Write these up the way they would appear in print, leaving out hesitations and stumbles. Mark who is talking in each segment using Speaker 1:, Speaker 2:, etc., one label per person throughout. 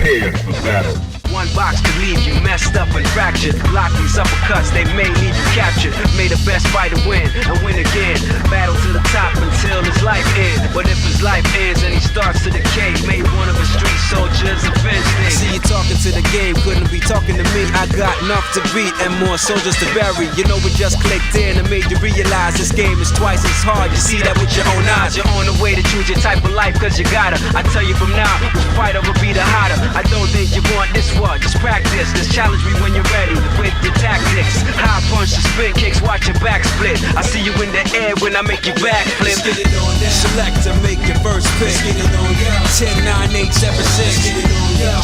Speaker 1: Prepare for battle.
Speaker 2: One box could leave you messed up and fractured. Block these uppercuts, they may leave you captured. May the best fighter win and win again. Battle to the top until his life ends. But if his life ends and he starts to decay, may one of his street soldiers avenge things. See you talking to the game, couldn't be talking to me. I got enough to beat and more soldiers to bury. You know it just clicked in and made you realize this game is twice as hard. You see that with your own eyes. You're on the way to choose your type of life, cause you gotta. I tell you from now, which fighter will be the hotter. I don't think you want this one. Just practice, just challenge me when you're ready with your tactics. High punch and spin kicks, watch your back split. I see you in the air when I make you backflip. Select to make your first pick. 10, 9, 8, 7, 6.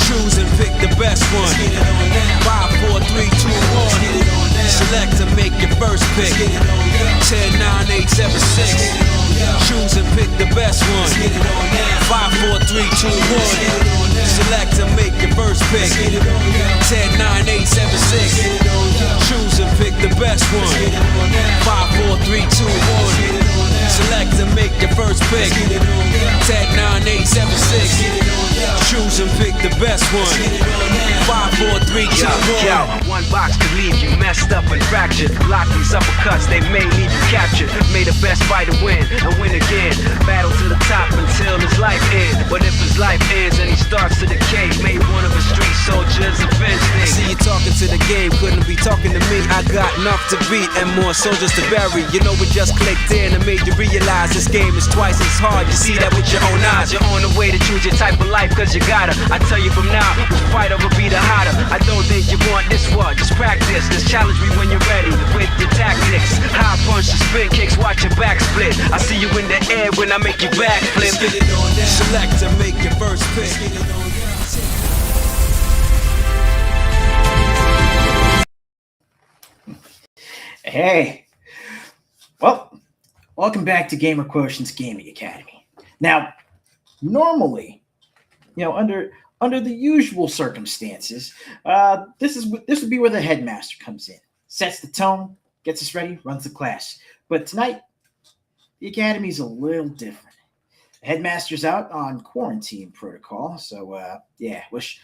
Speaker 2: Choose and pick the best one. 5, 4, 3, 2, 1. Select to make your first pick. 10, 9, 8, 7, 6. Choose and pick the best one. 5, 4, 3, 2, 1. Select to make your first pick. 10, 9, 8, 7, 6. Choose and pick the best one. 5, 4, 3, 2, 1. Select to make your first pick. 10, 9, 8, 7, 6. Choose and pick the best one. 5, 4, 3, 2, 1. One box could leave you messed up and fractured. Block these uppercuts, they may leave you captured. May the best fighter win and win again. Battle to the top until his life ends. But if his life ends and he starts to decay, may one of his street soldiers avenge things. See you talking to the game, couldn't be talking to me. I got enough to beat and more soldiers to bury. You know it just clicked in and made you realize this game is twice as hard. You see that with your own eyes. You're on the way to choose your type of life, cause you gotta. I tell you from now, which fighter will be the hotter. I don't think you want this one. Just practice, just challenge me when you're ready with your tactics. High punch and spin kicks, watch your back split. I see you in the air when I make you backflip. Select to make your first pick.
Speaker 3: Hey, well, welcome back to Gamer Quotient's Gaming Academy. Now, normally, under the usual circumstances, this would be where the headmaster comes in, sets the tone, gets us ready, runs the class. But tonight, the academy's a little different. The headmaster's out on quarantine protocol, so wish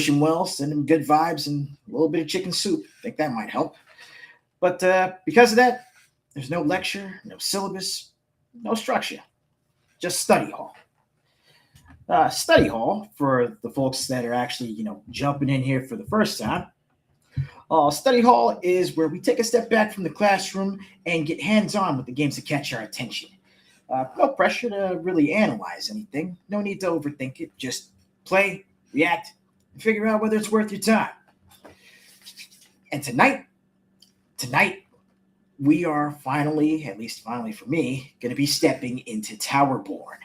Speaker 3: him well, send him good vibes and a little bit of chicken soup. Think that might help. But because of that, there's no lecture, no syllabus, no structure, just study hall. Study hall, for the folks that are actually, jumping in here for the first time. Study hall is where we take a step back from the classroom and get hands-on with the games that catch our attention. No pressure to really analyze anything. No need to overthink it. Just play, react, and figure out whether it's worth your time. And tonight, we are finally, at least finally for me, going to be stepping into Towerborne.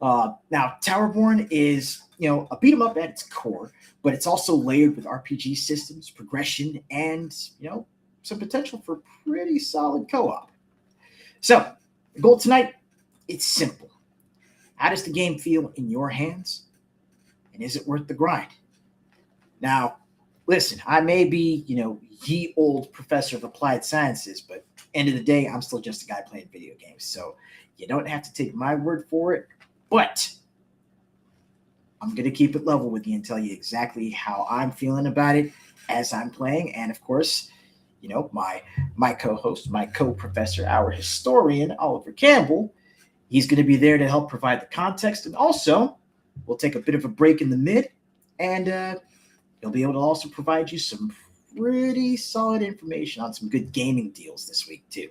Speaker 3: Now, Towerborne is, a beat 'em up at its core, but it's also layered with RPG systems, progression, and, some potential for pretty solid co-op. So, the goal tonight, it's simple. How does the game feel in your hands? And is it worth the grind? Now, listen, I may be, ye old professor of applied sciences, but end of the day, I'm still just a guy playing video games. So you don't have to take my word for it, but I'm going to keep it level with you and tell you exactly how I'm feeling about it as I'm playing. And of course, my co-host, my co-professor, our historian, Oliver Campbell, he's going to be there to help provide the context. And also, we'll take a bit of a break in the mid, and he'll be able to also provide you some pretty solid information on some good gaming deals this week, too.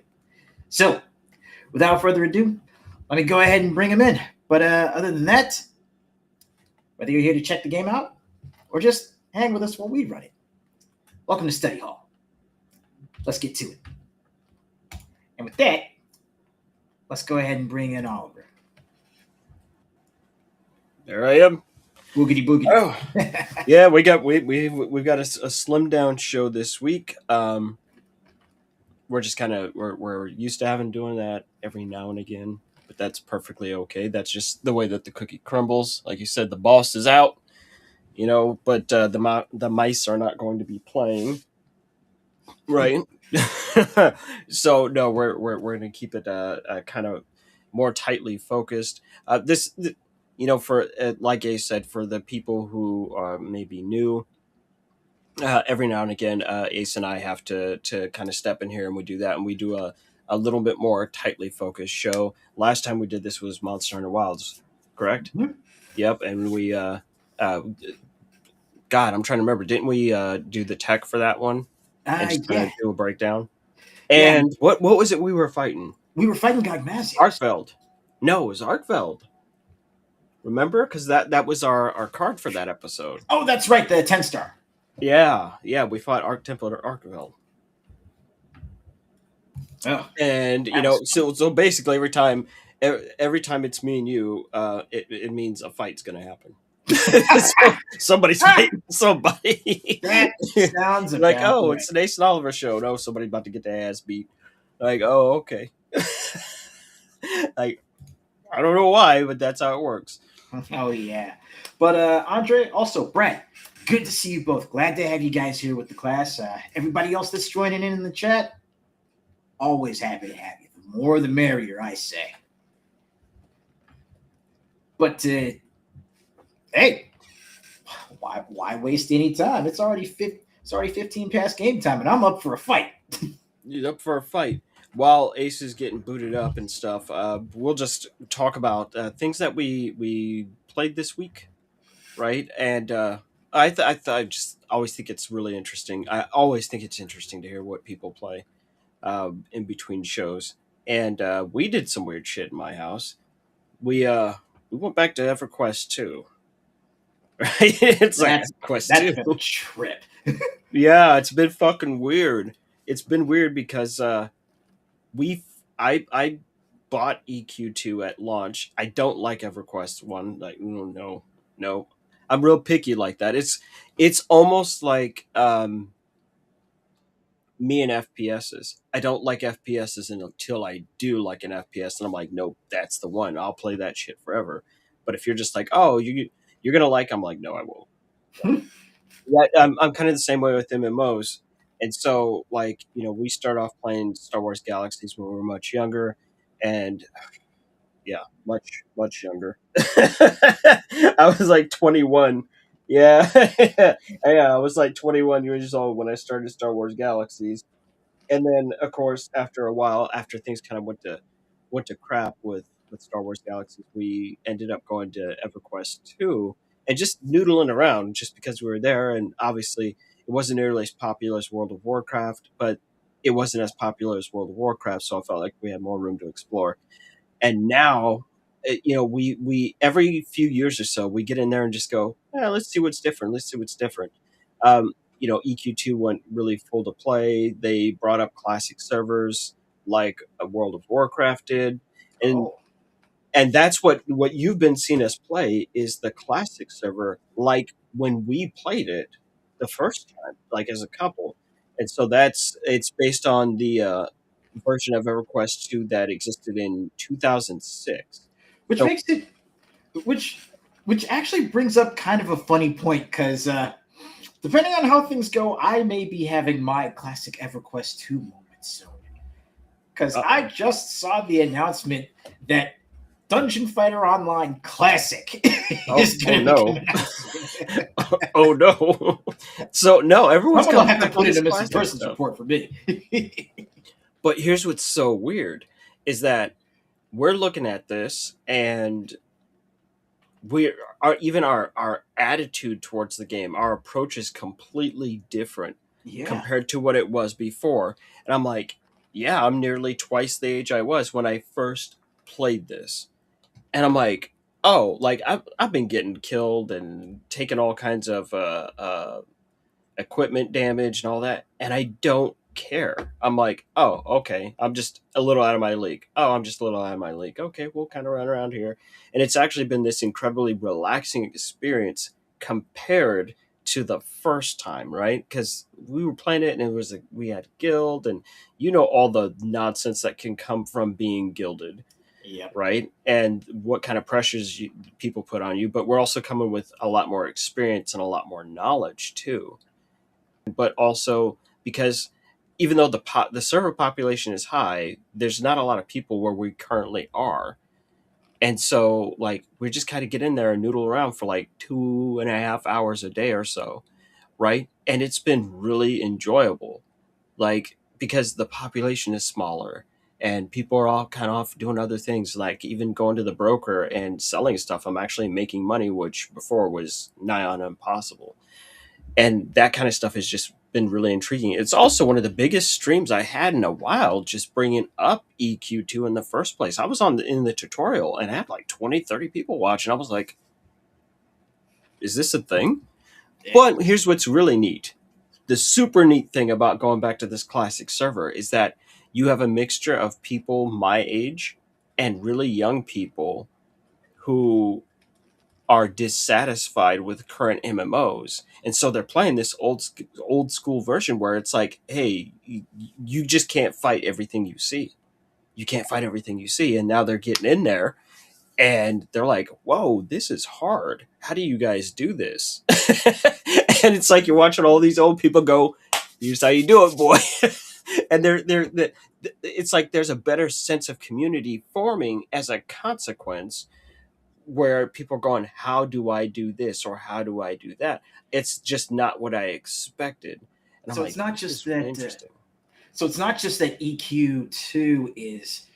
Speaker 3: So, without further ado, let me go ahead and bring him in. But other than that, whether you're here to check the game out or just hang with us while we run it, welcome to Study Hall. Let's get to it. And with that, let's go ahead and bring in Oliver.
Speaker 4: There I am.
Speaker 3: Boogity boogity.
Speaker 4: Oh, yeah, we've got a slimmed down show this week. We're just we're used to doing that every now and again, but that's perfectly okay. That's just the way that the cookie crumbles. Like you said, the boss is out, but the mice are not going to be playing, right? So no, we're going to keep it kind of more tightly focused. for like Ace said, for the people who are maybe new, every now and again, Ace and I have to kind of step in here, and we do that, and we do a little bit more tightly focused show. Last time we did this was Monster Hunter Wilds, correct?
Speaker 3: Mhm.
Speaker 4: Yep, and we uh, God, I'm trying to remember. Didn't we do the tech for that one and just kind
Speaker 3: Yeah,
Speaker 4: of do a breakdown?
Speaker 3: yeah.
Speaker 4: And what was it we were fighting?
Speaker 3: We were fighting Gogmazios.
Speaker 4: Arkfeld. No, it was Arkfeld. Remember? Because that was our card for that episode.
Speaker 3: Oh, that's right, the 10-star.
Speaker 4: Yeah, we fought Arc Temple or Arkfeld.
Speaker 3: Oh,
Speaker 4: And
Speaker 3: that was fun.
Speaker 4: so basically every time it's me and you, it means a fight's gonna happen. So somebody's fighting somebody.
Speaker 3: That sounds
Speaker 4: Like,
Speaker 3: about
Speaker 4: oh,
Speaker 3: right.
Speaker 4: it's an Ace and Oliver show. No, somebody about to get their ass beat. Like, oh, okay. Like, I don't know why, but that's how it works.
Speaker 3: Oh yeah. But Andre, also Brett, good to see you both. Glad to have you guys here with the class. Everybody else that's joining in the chat, always happy to have you. The more the merrier, I say. But hey, why waste any time? It's already 15 past game time, and I'm up for a fight.
Speaker 4: You up for a fight? While Ace is getting booted up and stuff, we'll just talk about things that we played this week, right? And I just always think it's really interesting. I always think it's interesting to hear what people play in between shows. And we did some weird shit in my house. We went back to EverQuest 2. Right? It's like EverQuest
Speaker 3: That's
Speaker 4: 2.
Speaker 3: been a trip.
Speaker 4: Yeah, it's been fucking weird. It's been weird because we I bought EQ2 at launch. I don't like EverQuest 1. Like, no. I'm real picky like that. It's almost like me and FPSs. I don't like FPSs until I do like an FPS, and I'm like, nope, that's the one. I'll play that shit forever. But if you're just like, oh, you're gonna like, I'm like, no, I won't. Yeah, I'm kind of the same way with MMOs, and so like we start off playing Star Wars Galaxies when we were much younger, and yeah, much younger. I was like 21. Yeah, yeah, I was like 21 years old when I started Star Wars Galaxies, and then of course after a while, after things kind of went to crap with Star Wars Galaxies, we ended up going to EverQuest 2 and just noodling around just because we were there, and obviously it wasn't nearly as popular as World of Warcraft, but it wasn't as popular as World of Warcraft, so I felt like we had more room to explore. And now we every few years or so we get in there and just go, let's see what's different, EQ2 went really full to play. They brought up classic servers like World of Warcraft did, and
Speaker 3: Oh,
Speaker 4: that's what you've been seeing us play is the classic server, like when we played it the first time, like as a couple. And so it's based on the version of EverQuest 2 that existed in 2006.
Speaker 3: which
Speaker 4: So
Speaker 3: makes it which which actually brings up kind of a funny point because depending on how things go, I may be having my classic EverQuest 2 moment soon. Because I
Speaker 4: uh-oh.
Speaker 3: just saw the announcement that Dungeon Fighter Online Classic
Speaker 4: Oh,
Speaker 3: is
Speaker 4: oh
Speaker 3: going to be
Speaker 4: no.
Speaker 3: coming out soon.
Speaker 4: Oh no. So no, everyone's
Speaker 3: Someone will
Speaker 4: coming
Speaker 3: have to
Speaker 4: back with
Speaker 3: put in
Speaker 4: this
Speaker 3: a missing
Speaker 4: classic
Speaker 3: persons
Speaker 4: stuff.
Speaker 3: report for me.
Speaker 4: But here's what's so weird is that we're looking at this, and our attitude towards the game, our approach is completely different
Speaker 3: Yeah.
Speaker 4: compared to what it was before. And I'm like, yeah, I'm nearly twice the age I was when I first played this. And I'm like, oh, like I've been getting killed and taking all kinds of equipment damage and all that, and I don't care. I'm like, oh, okay, I'm just a little out of my league. Oh, I'm just a little out of my league. Okay, we'll kind of run around here. And it's actually been this incredibly relaxing experience compared to the first time, right? Because we were playing it and it was like we had guild, and all the nonsense that can come from being gilded,
Speaker 3: Yep.
Speaker 4: right? And what kind of pressures people put on you. But we're also coming with a lot more experience and a lot more knowledge too. But also because even though the server population is high, there's not a lot of people where we currently are, And so like we just kind of get in there and noodle around for like 2.5 hours a day or so, right? And it's been really enjoyable, like because the population is smaller and people are all kind of off doing other things, like even going to the broker and selling stuff. I'm actually making money, which before was nigh on impossible. And that kind of stuff has just been really intriguing. It's also one of the biggest streams I had in a while, just bringing up EQ2 in the first place. I was in the tutorial and I had like 20, 30 people watching. I was like, is this a thing? But here's what's really neat. The super neat thing about going back to this classic server is that you have a mixture of people my age and really young people who are dissatisfied with current MMOs, and so they're playing this old school version where it's like, hey, you just can't fight everything you see. You can't fight everything you see, and now they're getting in there, and they're like, whoa, this is hard. How do you guys do this? And it's like you're watching all these old people go, here's how you do it, boy. And it's like there's a better sense of community forming as a consequence, where people are going, how do I do this or how do I do that? It's just not what I expected. And I'm
Speaker 3: So
Speaker 4: like,
Speaker 3: it's not
Speaker 4: this
Speaker 3: just
Speaker 4: is really
Speaker 3: that.
Speaker 4: interesting.
Speaker 3: So it's not just that EQ2 is,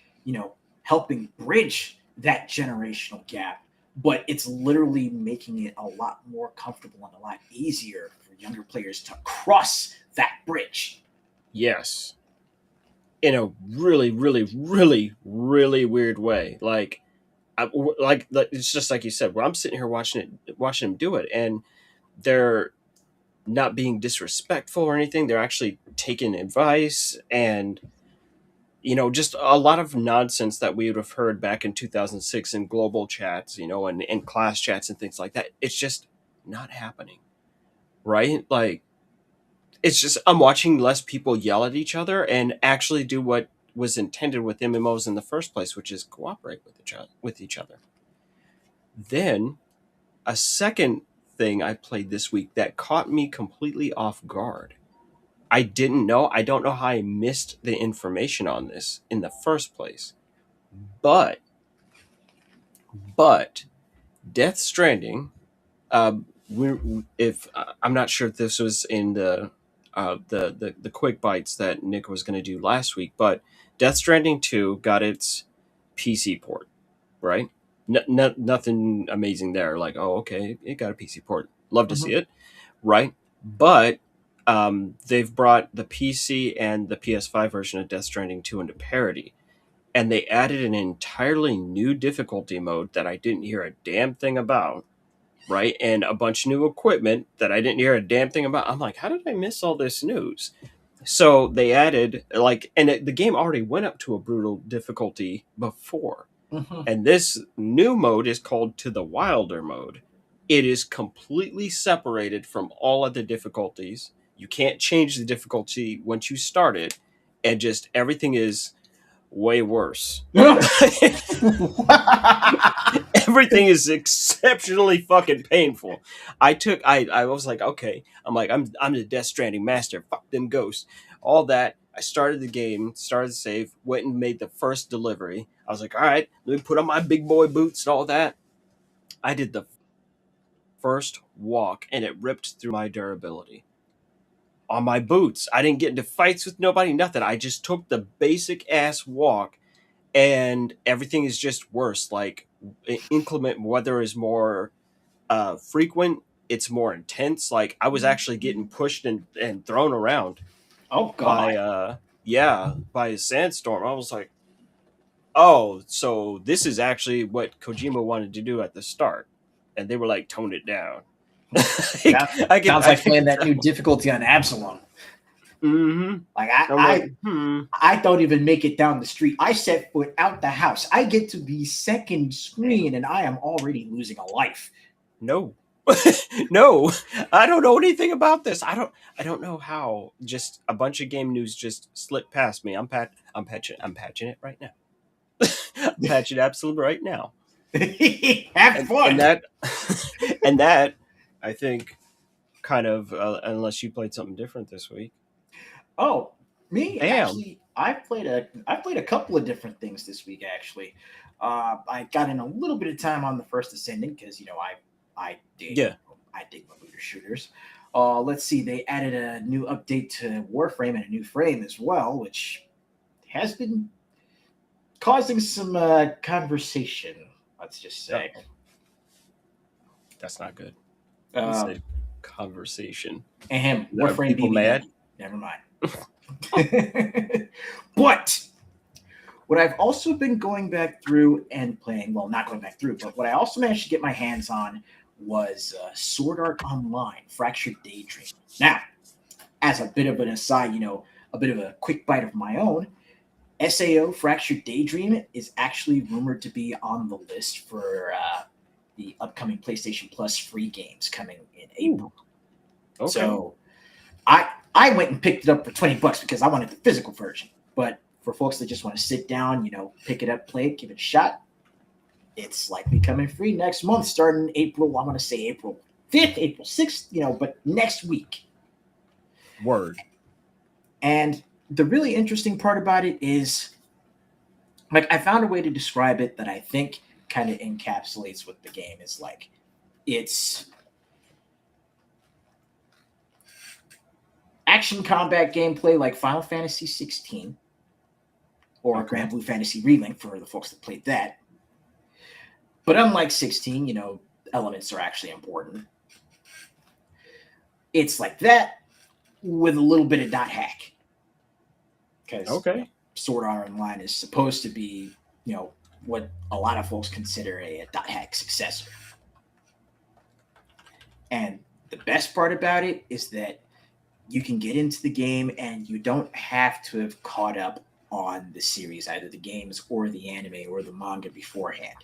Speaker 3: helping bridge that generational gap, but it's literally making it a lot more comfortable and a lot easier for younger players to cross that bridge.
Speaker 4: Yes. In a really, really, really, really weird way. Like it's just like you said, where I'm sitting here watching them do it, and they're not being disrespectful or anything. They're actually taking advice, and just a lot of nonsense that we would have heard back in 2006 in global chats, and in class chats and things like that. It's just not happening, right? Like, it's just, I'm watching less people yell at each other and actually do what was intended with MMOs in the first place, which is cooperate with each other. Then a second thing I played this week that caught me completely off guard. I don't know how I missed the information on this in the first place. But Death Stranding, if I'm not sure if this was in the quick bites that Nick was going to do last week, but Death Stranding 2 got its PC port, right? Nothing amazing there. Like, oh, okay, it got a PC port. Love to see it, right? But they've brought the PC and the PS5 version of Death Stranding 2 into parity. And they added an entirely new difficulty mode that I didn't hear a damn thing about, right? And a bunch of new equipment that I didn't hear a damn thing about. I'm like, how did I miss all this news? So they added, the game already went up to a brutal difficulty before.
Speaker 3: Mm-hmm.
Speaker 4: And this new mode is called To the Wilder mode. It is completely separated from all other difficulties. You can't change the difficulty once you start it, and just everything is way worse. Everything is exceptionally fucking painful. I was like, okay, I'm the Death Stranding master. Fuck them ghosts. All that. I started the game, started the save, went and made the first delivery. I was like, all right, let me put on my big boy boots and all that. I did the first walk and it ripped through my durability on my boots. I didn't get into fights with nobody, nothing. I just took the basic ass walk, and everything is just worse. Like, inclement weather is more frequent. It's more intense. Like, I was actually getting pushed and thrown around
Speaker 3: Oh
Speaker 4: by
Speaker 3: God.
Speaker 4: by a sandstorm. I was like, oh, so this is actually what Kojima wanted to do at the start, and they were like, tone it down.
Speaker 3: Sounds like playing that new difficulty on Absalom.
Speaker 4: Mm-hmm.
Speaker 3: Like
Speaker 4: I
Speaker 3: I don't even make it down the street. I set foot out the house. I get to the second screen and I am already losing a life.
Speaker 4: No. No, I don't know anything about this. I don't know how just a bunch of game news just slipped past me. I'm patching it right now. I'm patching absolutely right now.
Speaker 3: Have fun.
Speaker 4: And that I think kind of unless you played something different this week.
Speaker 3: Oh, me?
Speaker 4: Damn.
Speaker 3: Actually, I played a couple of different things this week. Actually, I got in a little bit of time on the first Ascendant because I dig
Speaker 4: Yeah.
Speaker 3: I dig my looter shooters. Let's see, they added a new update to Warframe and a new frame as well, which has been causing some conversation. Let's just say.
Speaker 4: Uh-oh. That's not good. You
Speaker 3: Uh,
Speaker 4: said conversation. Are
Speaker 3: Warframe
Speaker 4: people mad?
Speaker 3: BBW. Never mind. But what I've also been going back through and playing, well, not going back through, but what I also managed to get my hands on was Sword Art Online, Fractured Daydream. Now, as a bit of an aside, a bit of a quick bite of my own, SAO Fractured Daydream is actually rumored to be on the list for the upcoming PlayStation Plus free games coming in April.
Speaker 4: Okay.
Speaker 3: So I went and picked it up for $20 because I wanted the physical version. But for folks that just want to sit down, pick it up, play it, give it a shot, it's likely coming free next month, starting April. I'm going to say April 5th, April 6th, but next week.
Speaker 4: Word.
Speaker 3: And the really interesting part about it is, I found a way to describe it that I think kind of encapsulates what the game is like. It's action combat gameplay like Final Fantasy 16 or Grand Blue Fantasy Relink for the folks that played that. But unlike 16, elements are actually important. It's like that with a little bit of dot hack. Because Sword Art Online is supposed to be, what a lot of folks consider a dot hack successor. And the best part about it is that you can get into the game and you don't have to have caught up on the series, either the games or the anime or the manga beforehand.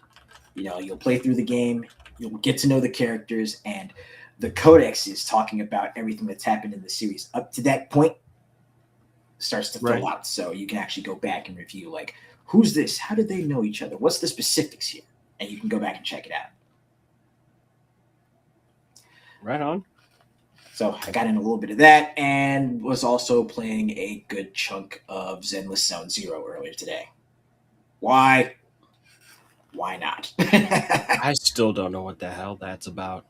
Speaker 3: You'll play through the game, you'll get to know the characters, and the codex is talking about everything that's happened in the series up to that point starts to fill out. So you can actually go back and review, like, who's this? How did they know each other? What's the specifics here? And you can go back and check it out.
Speaker 4: Right on.
Speaker 3: So I got in a little bit of that and was also playing a good chunk of Zenless Zone Zero earlier today. Why? Why not?
Speaker 4: I still don't know what the hell that's about.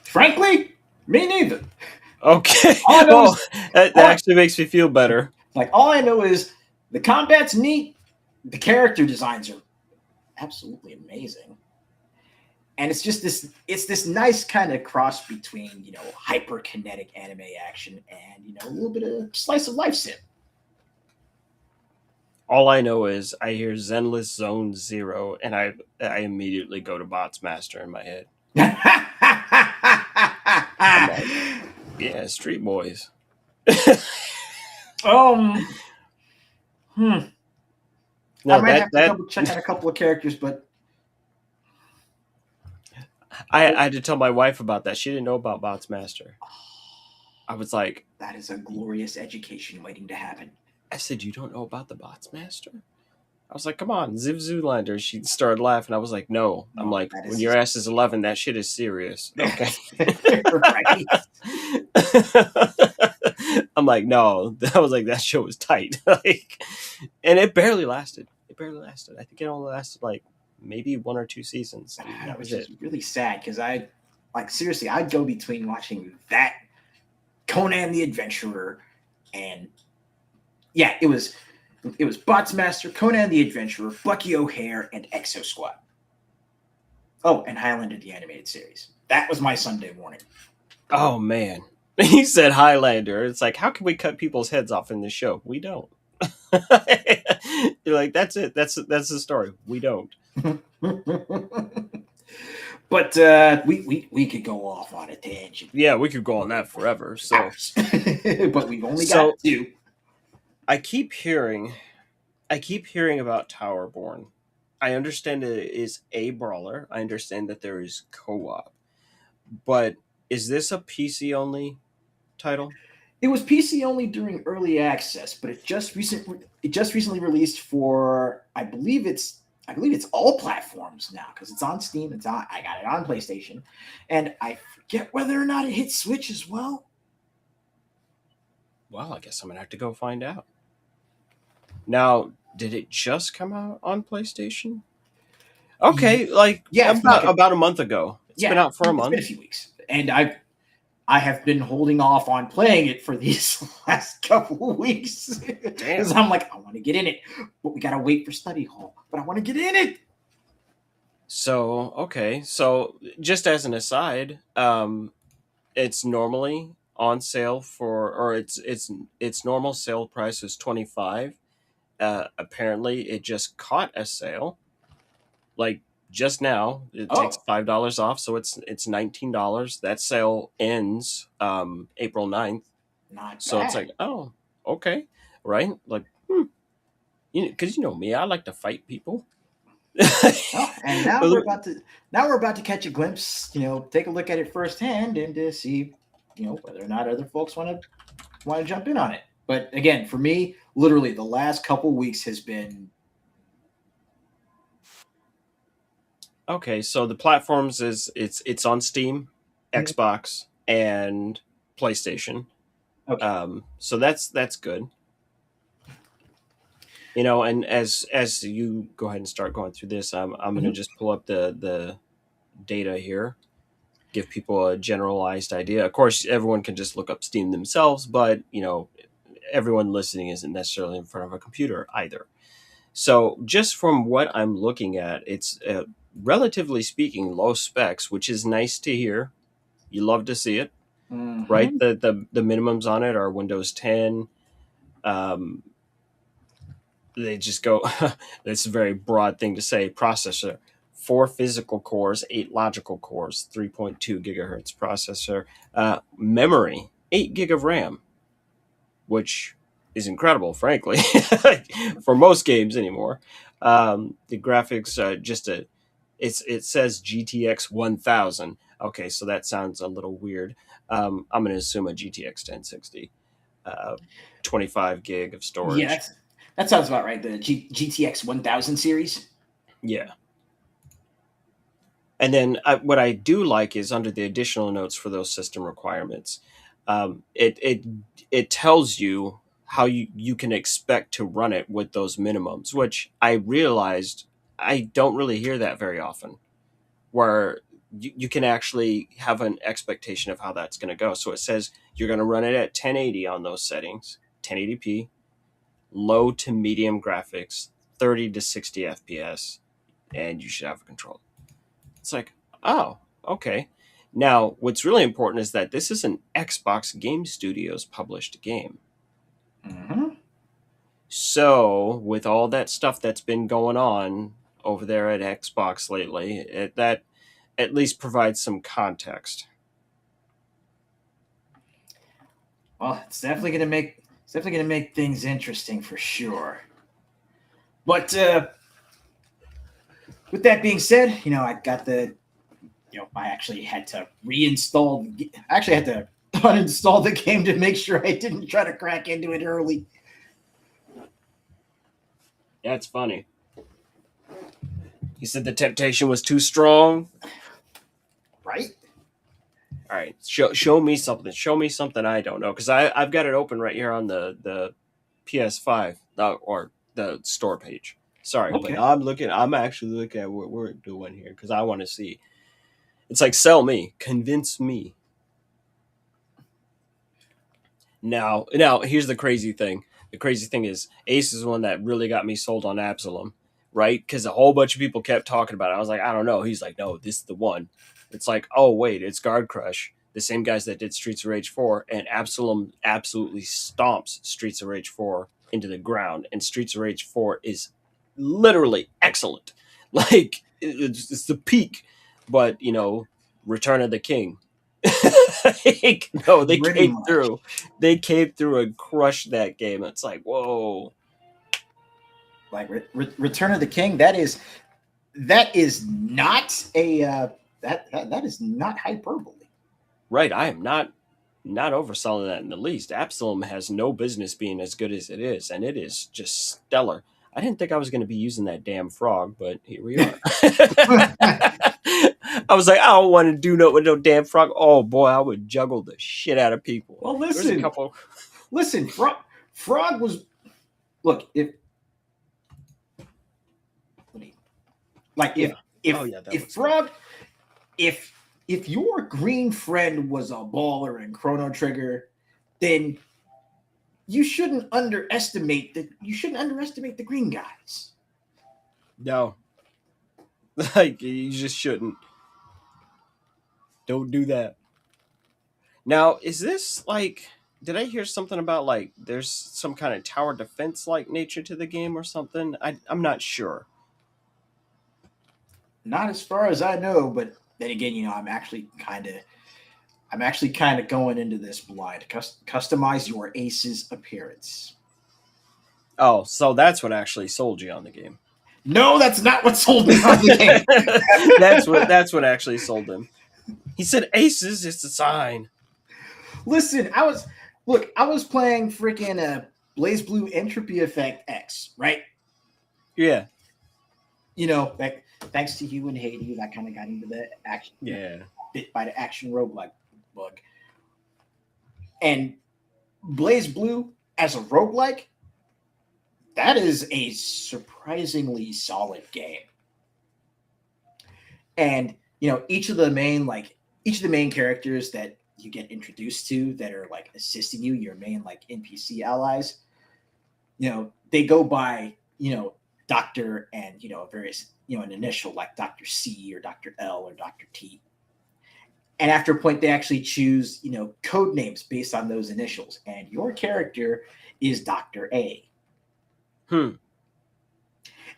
Speaker 3: Frankly, me neither.
Speaker 4: Okay. That actually makes me feel better.
Speaker 3: All I know is the combat's neat. The character designs are absolutely amazing. And it's just this nice kind of cross between, hyper-kinetic anime action and, a little bit of slice of life sim.
Speaker 4: All I know is I hear Zenless Zone Zero, and I immediately go to Bots Master in my head. Yeah, Street Boys.
Speaker 3: No, I might have to double check out a couple of characters, but
Speaker 4: I had to tell my wife about that. She didn't know about Bots Master. I was like,
Speaker 3: that is a glorious education waiting to happen.
Speaker 4: I said, you don't know about the Bots Master? I was like, come on, Ziv Zoolander. She started laughing. I was like, no. I'm like, when your ass is 11, that shit is serious. Okay.
Speaker 3: Right.
Speaker 4: I'm like, no. I was like, that show was tight. And it barely lasted. I think it only lasted maybe 1 or 2 seasons.
Speaker 3: That was just really sad because seriously, I'd go between watching that, Conan the Adventurer, and it was Bots Master, Conan the Adventurer, Bucky O'Hare, and Exo Squad. Oh, and Highlander the Animated Series. That was my Sunday morning.
Speaker 4: Oh man, he said Highlander. It's like, how can we cut people's heads off in this show? We don't. You're like, that's it. That's the story. We don't.
Speaker 3: But we could go off on a tangent.
Speaker 4: Yeah, we could go on that forever. So,
Speaker 3: but we've only got 2.
Speaker 4: I keep hearing about Towerborne. I understand that it is a brawler. I understand that there is co-op. But is this a PC only title?
Speaker 3: It was PC only during early access, but it just recently released for, I believe it's all platforms now because it's on Steam. I got it on PlayStation, and I forget whether or not it hit Switch as well.
Speaker 4: Well, I guess I'm gonna have to go find out. Now, did it just come out on PlayStation? Okay, like
Speaker 3: Yeah, it's been like
Speaker 4: about a month ago. It's been
Speaker 3: yeah,
Speaker 4: out for a
Speaker 3: it's been a
Speaker 4: month.
Speaker 3: few weeks, and I have been holding off on playing it for these last couple of weeks because
Speaker 4: Damn.
Speaker 3: I'm like, I want to get in it, but we gotta wait for study hall. But I want to get in it.
Speaker 4: So, okay. So, just as an aside, it's normally on sale for, or its normal sale price is 25. Apparently it just caught a sale like just now. It takes
Speaker 3: Oh,
Speaker 4: $5 off, so it's $19. That sale ends April 9th.
Speaker 3: not
Speaker 4: So it's
Speaker 3: bad.
Speaker 4: like, oh, okay, right? Like, you know, because you know me, I like to fight people.
Speaker 3: Oh, and now we're about to catch a glimpse. Take a look at it firsthand and to see, whether or not other folks want to jump in on it. But again, for me, literally the last couple weeks has been
Speaker 4: Okay, so the platforms is it's on Steam,
Speaker 3: Mhm.
Speaker 4: Xbox, and PlayStation.
Speaker 3: Okay.
Speaker 4: So that's good. You know, and as you go ahead and start going through this, I'm gonna
Speaker 3: Mhm.
Speaker 4: just pull up the data here, give people a generalized idea. Of course, everyone can just look up Steam themselves, but you know, everyone listening isn't necessarily in front of a computer either. So, just from what I'm looking at, it's relatively speaking low specs, which is nice to hear. You love to see it, right?
Speaker 3: Mhm.
Speaker 4: The minimums on it are Windows 10. Um, they just go. It's a very broad thing to say. Processor, 4 physical cores, 8 logical cores, 3.2 gigahertz processor. Memory, 8 gig of RAM, which is incredible, frankly, for most games anymore. The graphics, it says GTX 1000. Okay, so that sounds a little weird. I'm going to assume a GTX 1060, uh, 25 gig of
Speaker 3: Yeah,
Speaker 4: storage.
Speaker 3: that sounds about right. The GTX 1000 series.
Speaker 4: Yeah. And then what I do like is under the additional notes for those system requirements, it tells you how you can expect to run it with those minimums, which I realized I don't really hear that very often, where you can actually have an expectation of how that's going to go. So it says you're going to run it at 1080 on those settings, 1080p, low to medium graphics, 30 to 60 FPS, and you should have a control. It's like, oh, okay. Now, what's really important is that this is an Xbox Game Studios published game.
Speaker 3: Mhm.
Speaker 4: So, with all that stuff that's been going on over there at Xbox lately, that at least provides some context.
Speaker 3: Well, it's definitely gonna make things interesting for sure. But with that being said, I got I actually had to I actually had to uninstall the game to make sure I didn't try to crack into it early.
Speaker 4: That's funny. You said the temptation was too strong.
Speaker 3: Right?
Speaker 4: All right, show me something. Show me something I don't know because I've got it open right here on the PS5 or the store page. Sorry, but
Speaker 3: Okay.
Speaker 4: I'm actually looking at what we're doing here because I want to see. It's like sell me, convince me. Now here's the crazy thing. The crazy thing is Ace is the one that really got me sold on Absalom, right? Because a whole bunch of people kept talking about it. I was like, I don't know. He's like, no, this is the one. It's like, oh wait, it's Guard Crush, the same guys that did Streets of Rage 4, and Absalom absolutely stomps Streets of Rage 4 into the ground, and Streets of Rage 4 is literally excellent. Like it's the peak, but you know, Return of the King. Like, no, they
Speaker 3: Pretty
Speaker 4: came
Speaker 3: much.
Speaker 4: through. They came through and crushed that game. It's like, whoa.
Speaker 3: Like Return of the King, that is not a that is not hyperbole.
Speaker 4: Right, I am not overselling that in the least. Absalom has no business being as good as it is, and it is just stellar. I didn't think I was going to be using that damn frog, but here we are. I was like, I don't want to do no with no damn frog. Oh boy, I would juggle the shit out of people.
Speaker 3: Well,
Speaker 4: There was a
Speaker 3: listen,
Speaker 4: couple.
Speaker 3: listen. Frog was look if Like
Speaker 4: Yeah.
Speaker 3: if
Speaker 4: Oh yeah, that
Speaker 3: if
Speaker 4: looks good.
Speaker 3: Frog if your green friend was a baller in Chrono Trigger, then you shouldn't underestimate the green guys.
Speaker 4: No, like you just shouldn't. Don't do that. Now, is this like? Did I hear something about like there's some kind of tower defense like nature to the game or something? I'm not sure.
Speaker 3: Not as far as I know, but then again, I'm actually kind of going into this blind. Customize your ace's appearance.
Speaker 4: Oh, so that's what actually sold you on the game.
Speaker 3: No, that's not what sold me on the game.
Speaker 4: That's what actually sold him. He said aces is a sign.
Speaker 3: Listen, I was playing freaking Blaze Blue Entropy Effect X, right?
Speaker 4: Yeah.
Speaker 3: Like thanks to you and Haiti, that kind of got into the action,
Speaker 4: Yeah.
Speaker 3: bit by the action roguelike bug. And Blaze Blue as a roguelike, that is a surprisingly solid game. And each of the main characters that you get introduced to that are like assisting you, your main like NPC allies, they go by, Doctor and various, an initial like Dr. C or Dr. L or Dr. T. And after a point, they actually choose, code names based on those initials. And your character is Dr. A.
Speaker 4: Hmm.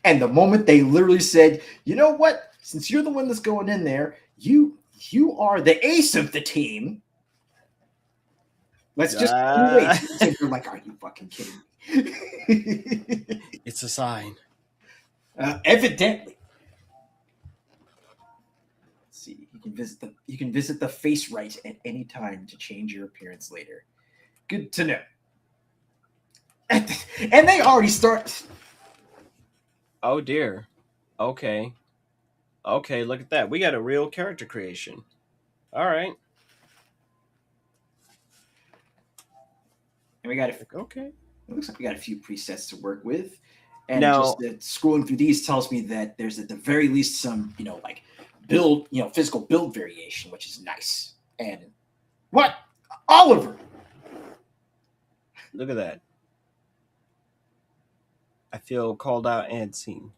Speaker 3: And the moment they literally said, you know what? Since you're the one that's going in there, you are the ace of the team. Let's just wait. And you're like, are you fucking kidding me?
Speaker 4: It's a sign.
Speaker 3: Evidently. Let's see. You can visit the face right at any time to change your appearance later. Good to know. And they already start.
Speaker 4: Oh dear. Okay. Okay, look at that. We got a real character creation. All right.
Speaker 3: And we got
Speaker 4: Okay.
Speaker 3: it looks like we got a few presets to work with. And
Speaker 4: Now,
Speaker 3: scrolling through these tells me that there's at the very least some, like build, physical build variation, which is nice. And what? Oliver!
Speaker 4: look at that. I feel called out and seen.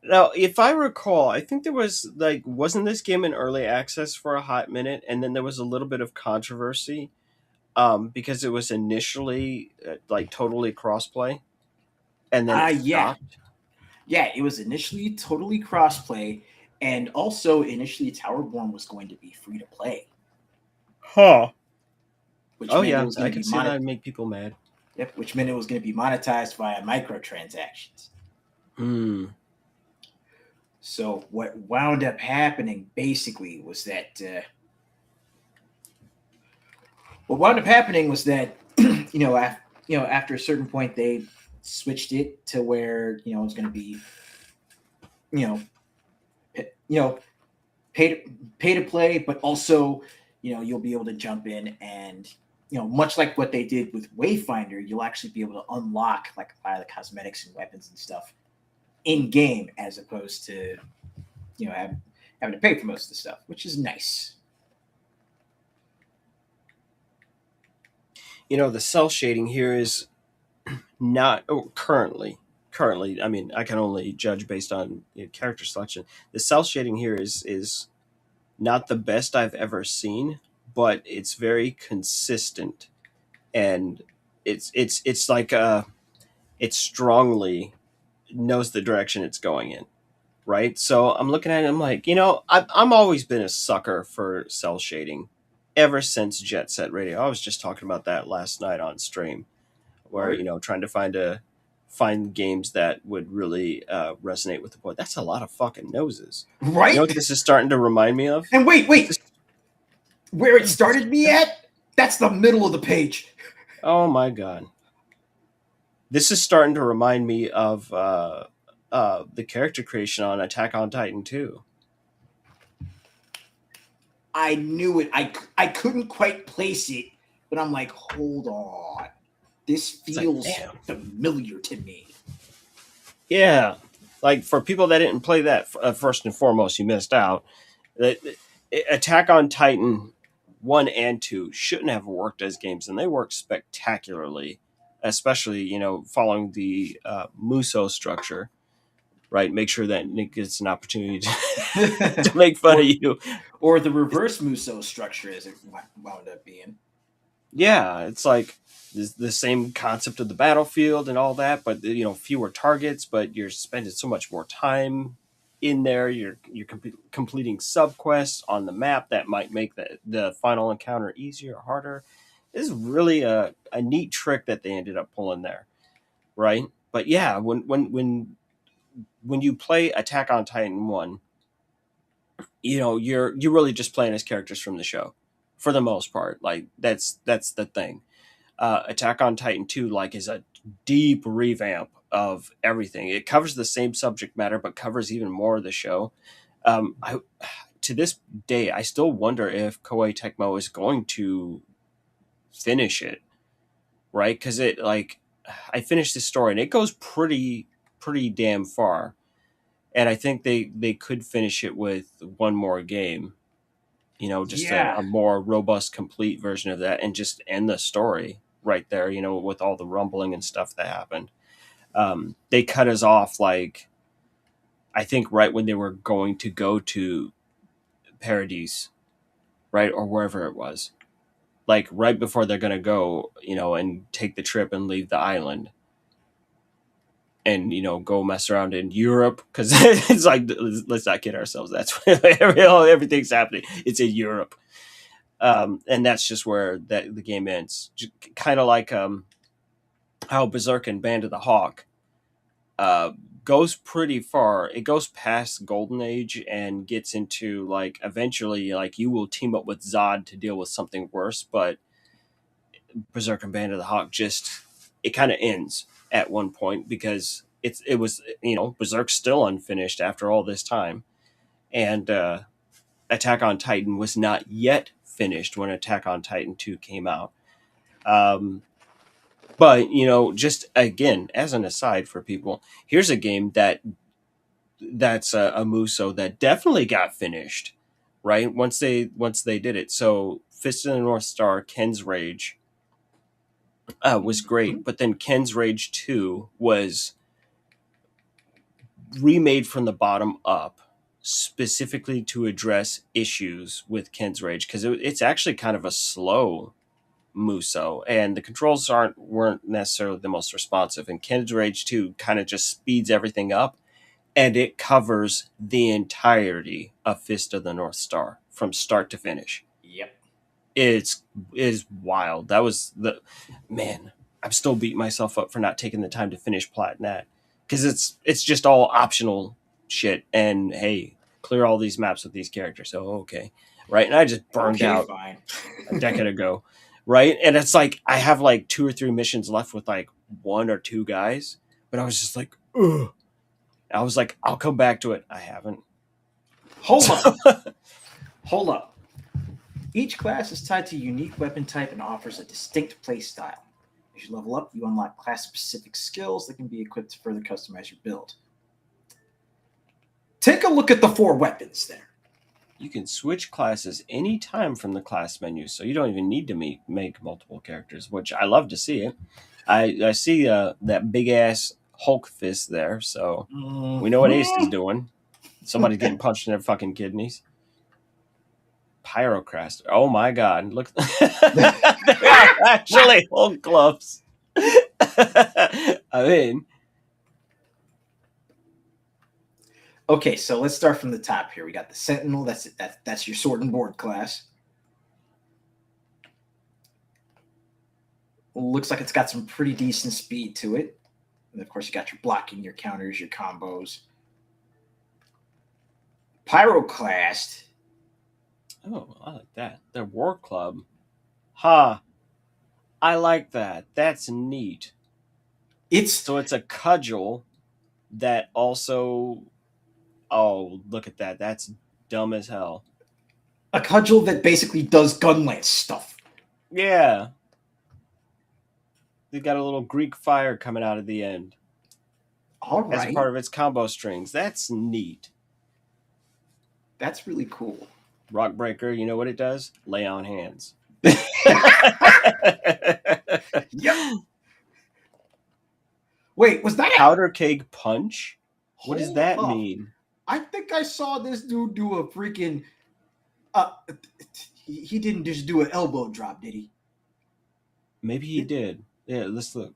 Speaker 4: Now, if I recall, I think there was wasn't this game in early access for a hot minute, and then there was a little bit of controversy because it was initially totally crossplay, and then it
Speaker 3: Yeah.
Speaker 4: stopped.
Speaker 3: Yeah, it was initially totally crossplay, and also initially Towerborne was going to be free to play.
Speaker 4: Huh.
Speaker 3: Which
Speaker 4: Oh
Speaker 3: meant it
Speaker 4: yeah,
Speaker 3: was
Speaker 4: I
Speaker 3: going to
Speaker 4: can
Speaker 3: be
Speaker 4: see that make people mad.
Speaker 3: Yep, which meant it was going to be monetized via microtransactions.
Speaker 4: Hmm.
Speaker 3: So what wound up happening basically was that after a certain point they switched it to where it was going to be pay to play, but also you'll be able to jump in and much like what they did with Wayfinder, you'll actually be able to unlock like a lot of the cosmetics and weapons and stuff in game as opposed to having to pay for most of the stuff, which is nice.
Speaker 4: The cell shading here is not currently. I mean, I can only judge based on character selection. The cell shading here is not the best I've ever seen, but it's very consistent, and it's like it strongly knows the direction it's going in, right? So I'm looking at it, I'm like, I'm always been a sucker for cell shading ever since Jet Set Radio. I was just talking about that last night on stream, where
Speaker 3: Right.
Speaker 4: trying to find games that would really resonate with the boy. That's a lot of fucking noses.
Speaker 3: Right?
Speaker 4: You know what this is starting to remind me of?
Speaker 3: And wait, where it started me at? That's the middle of the page.
Speaker 4: Oh my god. This is starting to remind me of the character creation on Attack on Titan 2.
Speaker 3: I knew it. I couldn't quite place it, but I'm like, hold on. This feels familiar to me.
Speaker 4: Yeah, like for people that didn't play that, first and foremost, you missed out. Attack on Titan 1 and 2 shouldn't have worked as games, and they work spectacularly, especially, following the Muso structure, right? Make sure that Nick gets an opportunity to make fun of
Speaker 3: or,
Speaker 4: you.
Speaker 3: or the reverse Muso structure, as it wound up being.
Speaker 4: Yeah, it's like the same concept of the battlefield and all that, but fewer targets, but you're spending so much more time in there. You're completing subquests on the map that might make the final encounter easier or harder. This is really a neat trick that they ended up pulling there, right? But yeah, when you play Attack on Titan 1, you're really just playing as characters from the show for the most part. Like that's the thing. Attack on Titan 2 like is a deep revamp of everything. It covers the same subject matter, but covers even more of the show. I To this day, I still wonder if Koei Tecmo is going to finish it, right? Because I finished this story and it goes pretty damn far, and I think they could finish it with one more game. Just
Speaker 3: Yeah.
Speaker 4: a more robust, complete version of that, and just end the story right there, with all the rumbling and stuff that happened. They cut us off, like, I think right when they were going to go to Paradise, right? Or wherever it was. Like, right before they're going to go, and take the trip and leave the island. And, go mess around in Europe. Because it's like, let's not kid ourselves. That's where everything's happening. It's in Europe. And that's just where the game ends. Kind of like how Berserk and Band of the Hawk goes pretty far. It goes past Golden Age and gets into, like, eventually, like, you will team up with Zod to deal with something worse. But Berserk and Band of the Hawk it kind of ends at one point, because it was, Berserk's still unfinished after all this time. And Attack on Titan was not yet finished when Attack on Titan 2 came out. But, just again, as an aside for people, here's a game that's a Muso that definitely got finished, right? Once they did it. So Fist of the North Star, Ken's Rage was great, but then Ken's Rage 2 was remade from the bottom up, specifically to address issues with Ken's Rage, because it's actually kind of a slow Muso, and the controls weren't necessarily the most responsive. And Ken's Rage 2 kind of just speeds everything up, and it covers the entirety of Fist of the North Star from start to finish.
Speaker 3: Yep.
Speaker 4: It is wild. That was man. I'm still beating myself up for not taking the time to finish platinum that, because it's just all optional shit. And hey, clear all these maps with these characters. So okay, right? And I just burned out
Speaker 3: fine.
Speaker 4: a decade ago, right? And it's like I have like 2 or 3 missions left with like 1 or 2 guys, but I was just like, ugh. I was like, I'll come back to it. I haven't.
Speaker 3: Hold up. Hold up. Each class is tied to a unique weapon type and offers a distinct play style. As you level up, you unlock class-specific skills that can be equipped to further customize your build. Take a look at the 4 weapons there.
Speaker 4: You can switch classes anytime from the class menu, so you don't even need to make multiple characters, which I love to see it. I see that big-ass Hulk fist there, so we know what Ace is doing. Somebody's getting punched in their fucking kidneys. Pyrocrast. Oh my god. Look. They are actually Hulk gloves. I mean.
Speaker 3: Okay, so let's start from the top here. We got the Sentinel. That's your sword and board class. Looks like it's got some pretty decent speed to it. And of course, you got your blocking, your counters, your combos. Pyroclast.
Speaker 4: Oh, I like that. Their war club. Ha. I like that. That's neat. So it's a cudgel that also... Oh, look at that. That's dumb as hell.
Speaker 3: A cudgel that basically does gunlance stuff.
Speaker 4: Yeah. They got a little Greek fire coming out of the end.
Speaker 3: All
Speaker 4: as a
Speaker 3: right.
Speaker 4: part of its combo strings. That's neat.
Speaker 3: That's really cool.
Speaker 4: Rock Breaker, you know what it does? Lay on hands.
Speaker 3: Yep. Wait, was that a
Speaker 4: Powder Keg Punch? What does
Speaker 3: hold
Speaker 4: that
Speaker 3: up?
Speaker 4: mean?
Speaker 3: I think I saw this dude do a freaking. He didn't just do an elbow drop, did he?
Speaker 4: Maybe he did. Yeah, let's look.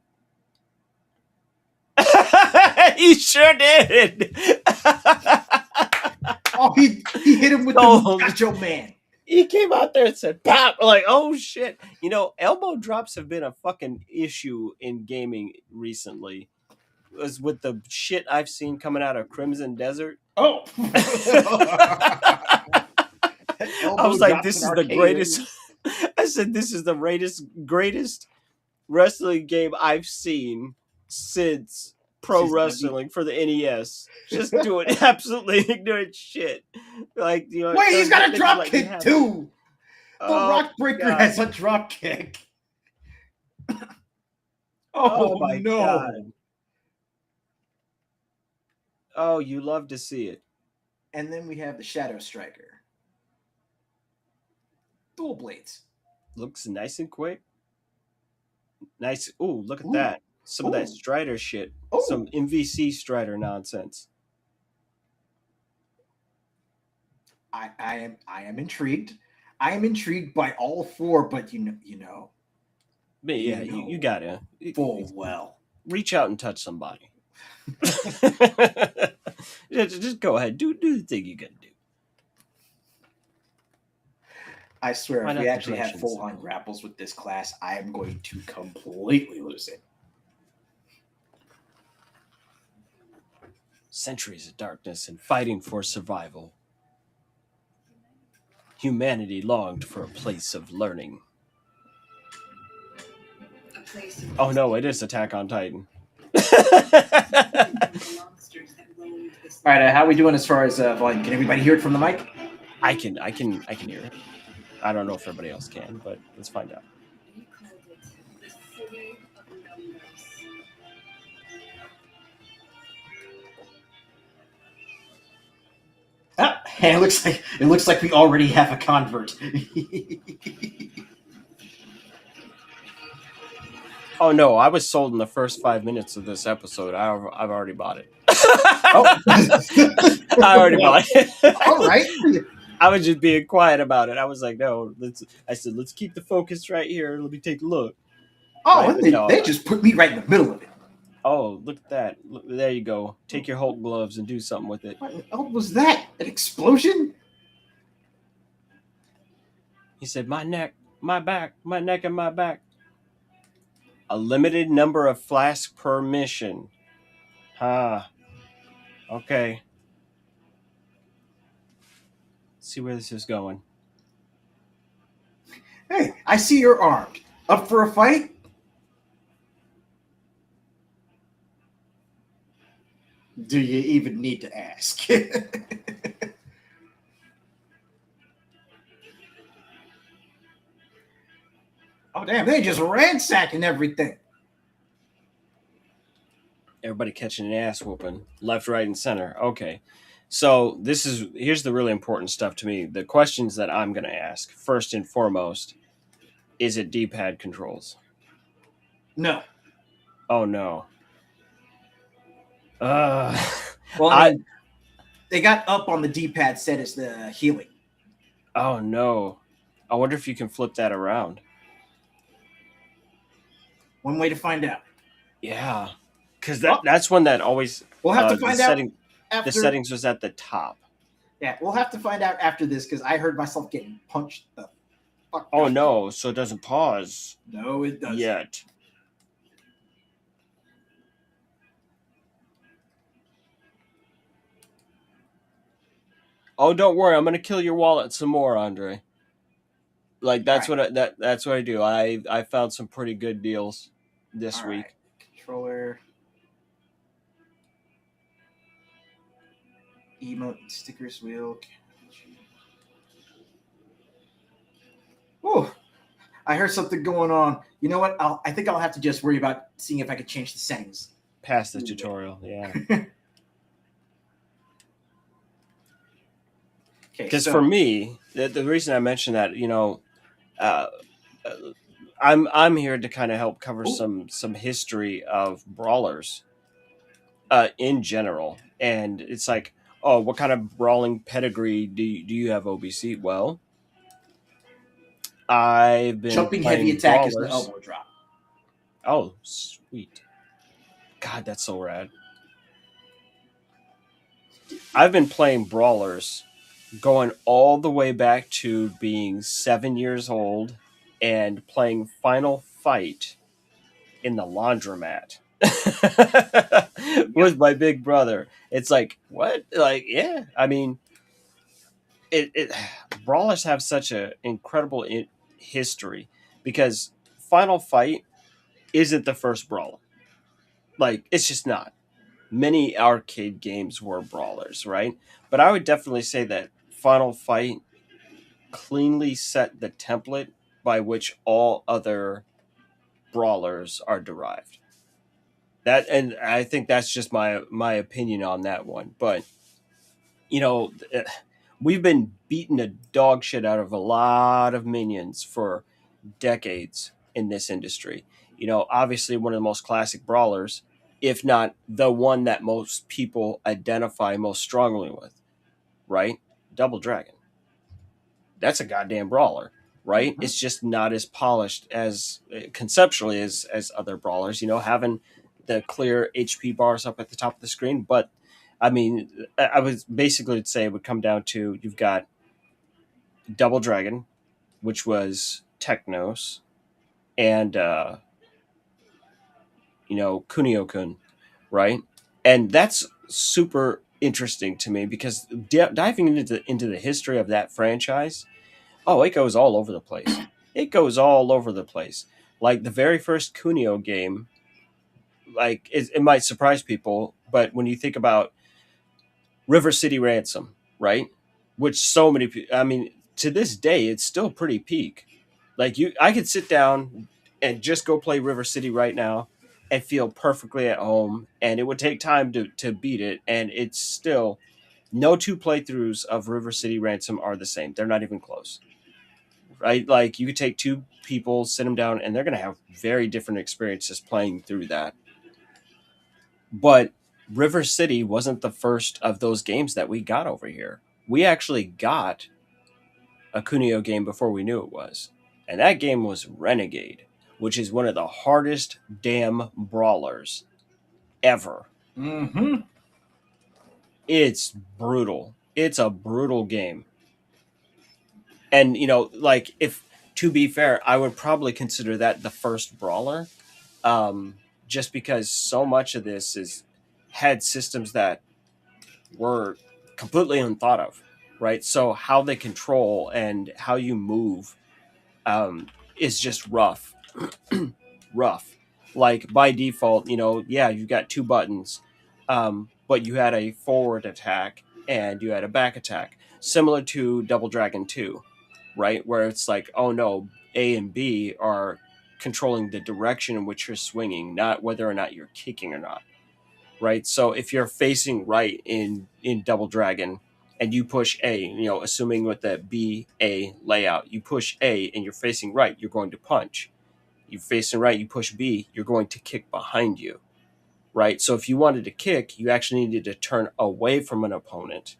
Speaker 4: He sure did.
Speaker 3: Oh, he hit him with
Speaker 4: So-
Speaker 3: the Macho Man.
Speaker 4: He came out there and said, "Pop!" Like, oh shit! You know, elbow drops have been a fucking issue in gaming recently. It was with the shit I've seen coming out of Crimson Desert.
Speaker 3: Oh,
Speaker 4: I was like, "This is the greatest." I said, "This is the greatest wrestling game I've seen since pro
Speaker 3: Since
Speaker 4: wrestling for the NES. Just doing absolutely ignorant shit. Like, you know,
Speaker 3: Wait, he's got a
Speaker 4: they
Speaker 3: drop
Speaker 4: let me
Speaker 3: kick
Speaker 4: have it.
Speaker 3: too. The
Speaker 4: Oh,
Speaker 3: Rock Breaker
Speaker 4: God.
Speaker 3: has a drop kick.
Speaker 4: Oh my
Speaker 3: no.
Speaker 4: God. Oh, you love to see it.
Speaker 3: And then we have the Shadow Striker. Dual blades.
Speaker 4: Looks nice and quick. Nice. Ooh, look at
Speaker 3: Ooh.
Speaker 4: that. Some of that
Speaker 3: Ooh.
Speaker 4: Strider shit.
Speaker 3: Ooh.
Speaker 4: Some MVC Strider nonsense.
Speaker 3: I am intrigued. I am intrigued by all four, but you know
Speaker 4: But yeah,
Speaker 3: You know
Speaker 4: you gotta
Speaker 3: full well.
Speaker 4: reach out and touch somebody. Just go ahead. Do the thing you gotta do.
Speaker 3: I swear,
Speaker 4: Why
Speaker 3: if
Speaker 4: not
Speaker 3: we
Speaker 4: the
Speaker 3: actually have
Speaker 4: directions?
Speaker 3: full-on grapples with this class, I am going to completely lose it.
Speaker 4: Centuries of darkness and fighting for survival. Humanity longed for a place of learning. Oh no, it is Attack on Titan.
Speaker 3: All right, how are we doing as far as volume? Can everybody hear it from the mic?
Speaker 4: I can hear it. I don't know if everybody else can, but let's find out.
Speaker 3: Ah, and it looks like we already have a convert.
Speaker 4: Oh no, I was sold in the first 5 minutes of this episode. I've already bought it.
Speaker 3: Oh.
Speaker 4: I already bought it.
Speaker 3: All right.
Speaker 4: I was just being quiet about it. I was like, no, let's keep the focus right here. Let me take a look.
Speaker 3: Oh,
Speaker 4: Right,
Speaker 3: and
Speaker 4: but no,
Speaker 3: they just put me right in the middle of it.
Speaker 4: Oh, look at that. Look, there you go. Take your Hulk gloves and do something with it.
Speaker 3: What the hell was that? An explosion?
Speaker 4: He said, my neck, my back, my neck and my back. A limited number of flasks per mission. Okay. Let's see where this is going.
Speaker 3: Hey, I see you're armed. Up for a fight? Do you even need to ask? Oh, damn, they just ransacking everything.
Speaker 4: Everybody catching an ass whooping. Left, right, and center. Okay. So here's the really important stuff to me. The questions that I'm going to ask, first and foremost, is it D-pad controls?
Speaker 3: No.
Speaker 4: Oh, no.
Speaker 3: Well, I mean, they got up on the D-pad set as the healing.
Speaker 4: Oh, no. I wonder if you can flip that around.
Speaker 3: One way to find out.
Speaker 4: Yeah. Because that's one that always...
Speaker 3: We'll have to find out after...
Speaker 4: The settings was at the top.
Speaker 3: Yeah, we'll have to find out after this because I heard myself getting punched the fuck
Speaker 4: Oh,
Speaker 3: out.
Speaker 4: no. So it doesn't pause.
Speaker 3: No, it doesn't.
Speaker 4: Yet. Oh, don't worry. I'm going to kill your wallet some more, Andre. Like, that's
Speaker 3: All right.
Speaker 4: that's what I do. I found some pretty good deals this
Speaker 3: All
Speaker 4: week.
Speaker 3: right. Controller. Emote, stickers, wheel. Oh, I heard something going on. You know what? I think I'll have to just worry about seeing if I can change the settings.
Speaker 4: past the tutorial. Yeah.
Speaker 3: Okay,
Speaker 4: Because
Speaker 3: so
Speaker 4: for me, the reason I mentioned that, uh, uh, I'm here to kind of help cover
Speaker 3: ooh,
Speaker 4: some history of brawlers in general, and it's like, oh, what kind of brawling pedigree do you have, OBC? Well, I've been
Speaker 3: jumping heavy
Speaker 4: playing
Speaker 3: attack is the
Speaker 4: brawlers.
Speaker 3: elbow drop.
Speaker 4: Oh, sweet. God, that's so rad. I've been playing brawlers going all the way back to being 7 years old and playing Final Fight in the laundromat
Speaker 3: Yep.
Speaker 4: with my big brother. It's like, what? Like, yeah. I mean, it brawlers have such an incredible history because Final Fight isn't the first brawler. Like, it's just not. Many arcade games were brawlers, right? But I would definitely say that Final Fight cleanly set the template by which all other brawlers are derived. That, and I think that's just my opinion on that one. But you know, we've been beating a dog shit out of a lot of minions for decades in this industry. Obviously one of the most classic brawlers, if not the one that most people identify most strongly with, right? Double Dragon. That's a goddamn brawler, right?
Speaker 3: Mhm.
Speaker 4: It's just not as polished as conceptually as other brawlers. Having the clear HP bars up at the top of the screen, but I mean, I was basically say it would come down to you've got Double Dragon, which was Technos, and Kunio-kun, right? And that's super interesting to me because diving into the history of that franchise, oh, it goes all over the place. It goes all over the place. Like the very first Kunio game, like it might surprise people, but when you think about River City Ransom, right? Which so many people, I mean, to this day, it's still pretty peak. Like I could sit down and just go play River City right now and feel perfectly at home, and it would take time to beat it, and it's still no two playthroughs of River City Ransom are the same. They're not even close, right? Like you could take two people, sit them down, and they're going to have very different experiences playing through that. But River City wasn't the first of those games that we got over here. We actually got a Kunio game before we knew it was. And that game was Renegade, which is one of the hardest damn brawlers ever.
Speaker 3: Mm-hmm.
Speaker 4: It's brutal. It's a brutal game. And, like, if, to be fair, I would probably consider that the first brawler, just because so much of this had systems that were completely unthought of, right? So how they control and how you move is just rough. Rough. Like by default, yeah, you've got two buttons, but you had a forward attack and you had a back attack, similar to Double Dragon 2, right? Where it's like, oh no, A and B are controlling the direction in which you're swinging, not whether or not you're kicking or not, right? So if you're facing right in Double Dragon and you push A, assuming with the B A layout, you push A and you're facing right, you're going to punch. You're facing right, you push B, you're going to kick behind you, right? So if you wanted to kick, you actually needed to turn away from an opponent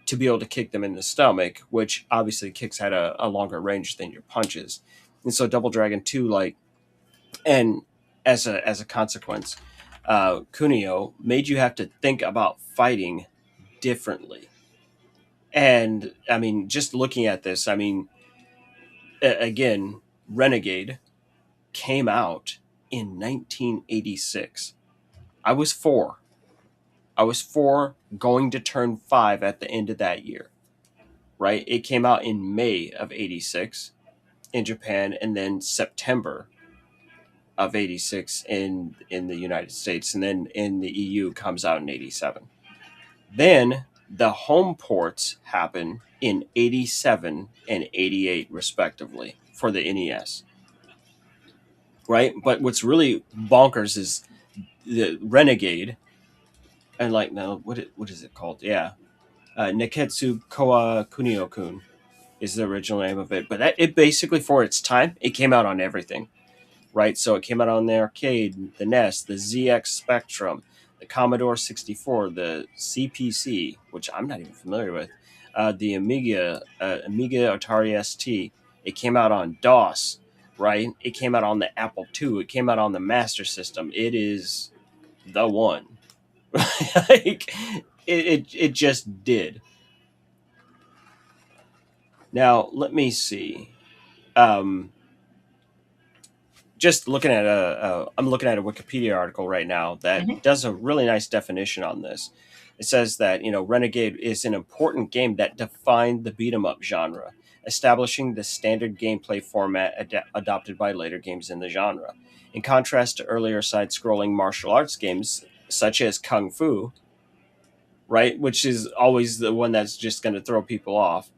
Speaker 4: to be able to kick them in the stomach, which obviously kicks had a longer range than your punches. And so Double Dragon 2, like, and as a consequence, Kunio made you have to think about fighting differently. And I mean, just looking at this, I mean, again, Renegade came out in 1986. I was four. I was four, going to turn 5 at the end of that year, right? It came out in May of 86 in Japan and then September of 86 in the United States, and then in the EU comes out in 87. Then the home ports happen in 87 and 88 respectively for the NES. Right? But what's really bonkers is the Renegade, and like no, what is it called? Yeah, Neketsu Koa Kunio-kun is the original name of it. But it basically, for its time, it came out on everything, right? So it came out on the arcade, the NES, the ZX Spectrum, the Commodore 64, the CPC, which I'm not even familiar with, the Amiga Atari ST. It came out on DOS, right? It came out on the Apple II. It came out on the Master System. It is the one. Like, it just did. Now, let me see. Um, just looking at I'm looking at a Wikipedia article right now that
Speaker 3: Mhm.
Speaker 4: does a really nice definition on this. It says that Renegade is an important game that defined the beat 'em up genre, establishing the standard gameplay format adopted by later games in the genre. In contrast to earlier side-scrolling martial arts games such as Kung Fu, right, which is always the one that's just going to throw people off,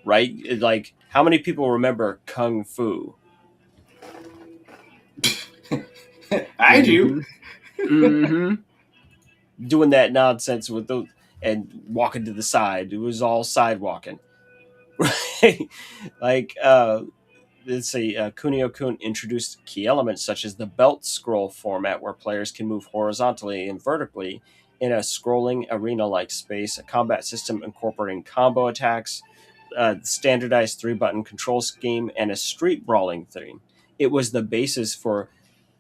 Speaker 4: right? Like, how many people remember Kung Fu?
Speaker 3: I do.
Speaker 4: Mm-hmm. Mm-hmm. Doing that nonsense with the and walking to the side. It was all side walking, right? Like, let's see, Kunio-kun introduced key elements such as the belt scroll format, where players can move horizontally and vertically in a scrolling arena-like space. A combat system incorporating combo attacks, standardized three-button control scheme, and a street brawling theme. It was the basis for